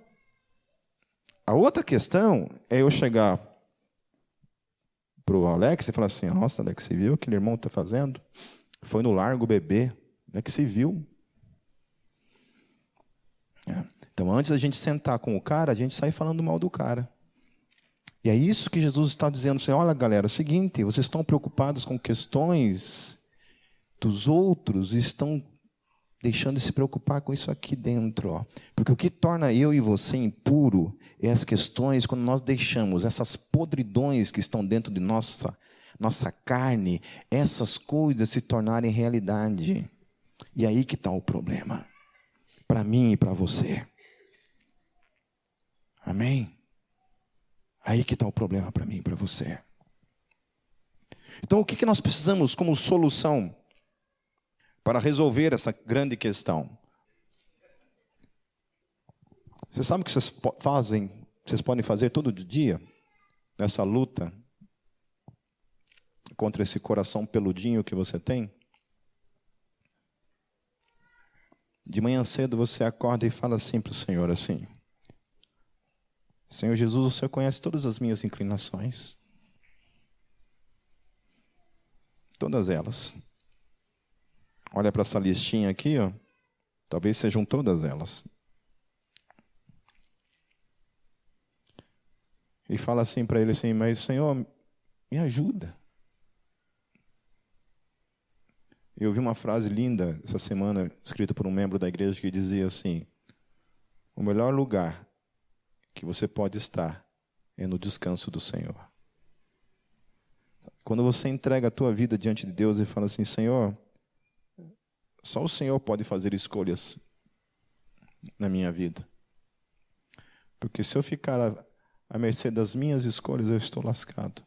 A outra questão é eu chegar para o Alex e falar assim: nossa, Alex, você viu o que aquele irmão está fazendo? Foi no largo beber. Alex, você viu? Então, antes da gente sentar com o cara, a gente sai falando mal do cara. E é isso que Jesus está dizendo assim: olha, galera, é o seguinte, vocês estão preocupados com questões dos outros e estão deixando de se preocupar com isso aqui dentro. Ó. Porque o que torna eu e você impuro é as questões quando nós deixamos essas podridões que estão dentro de nossa carne, essas coisas se tornarem realidade. E aí que está o problema. Para mim e para você. Amém? Aí que está o problema para mim e para você. Então, o que nós precisamos como solução para resolver essa grande questão? Você sabe o que vocês podem fazer todo dia nessa luta contra esse coração peludinho que você tem? De manhã cedo você acorda e fala assim para o Senhor assim: Senhor Jesus, o Senhor conhece todas as minhas inclinações. Todas elas. Olha para essa listinha aqui, ó. Talvez sejam todas elas. E fala assim para ele assim: mas Senhor, me ajuda. Eu ouvi uma frase linda essa semana, escrita por um membro da igreja, que dizia assim: o melhor lugar que você pode estar é no descanso do Senhor. Quando você entrega a tua vida diante de Deus e fala assim: Senhor, só o Senhor pode fazer escolhas na minha vida. Porque se eu ficar à mercê das minhas escolhas, eu estou lascado.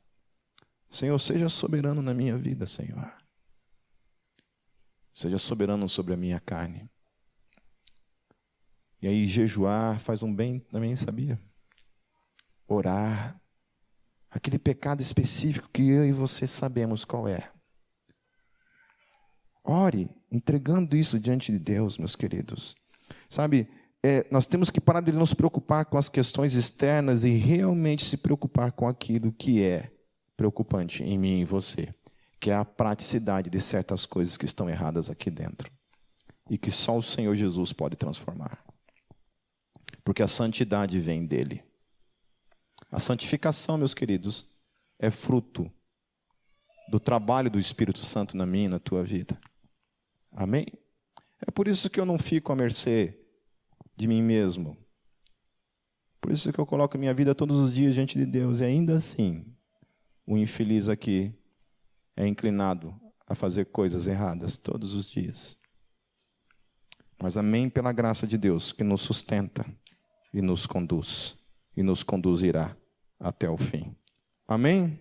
Senhor, seja soberano na minha vida, Senhor. Seja soberano sobre a minha carne. E aí jejuar faz um bem também, sabia? Orar. Aquele pecado específico que eu e você sabemos qual é. Ore, entregando isso diante de Deus, meus queridos. Sabe, nós temos que parar de nos preocupar com as questões externas e realmente se preocupar com aquilo que é preocupante em mim e em você, que é a praticidade de certas coisas que estão erradas aqui dentro e que só o Senhor Jesus pode transformar. Porque a santidade vem dele. A santificação, meus queridos, é fruto do trabalho do Espírito Santo na minha e na tua vida. Amém? É por isso que eu não fico à mercê de mim mesmo. Por isso que eu coloco a minha vida todos os dias diante de Deus. E ainda assim, o infeliz aqui é inclinado a fazer coisas erradas todos os dias. Mas amém pela graça de Deus que nos sustenta e nos conduz e nos conduzirá até o fim. Amém?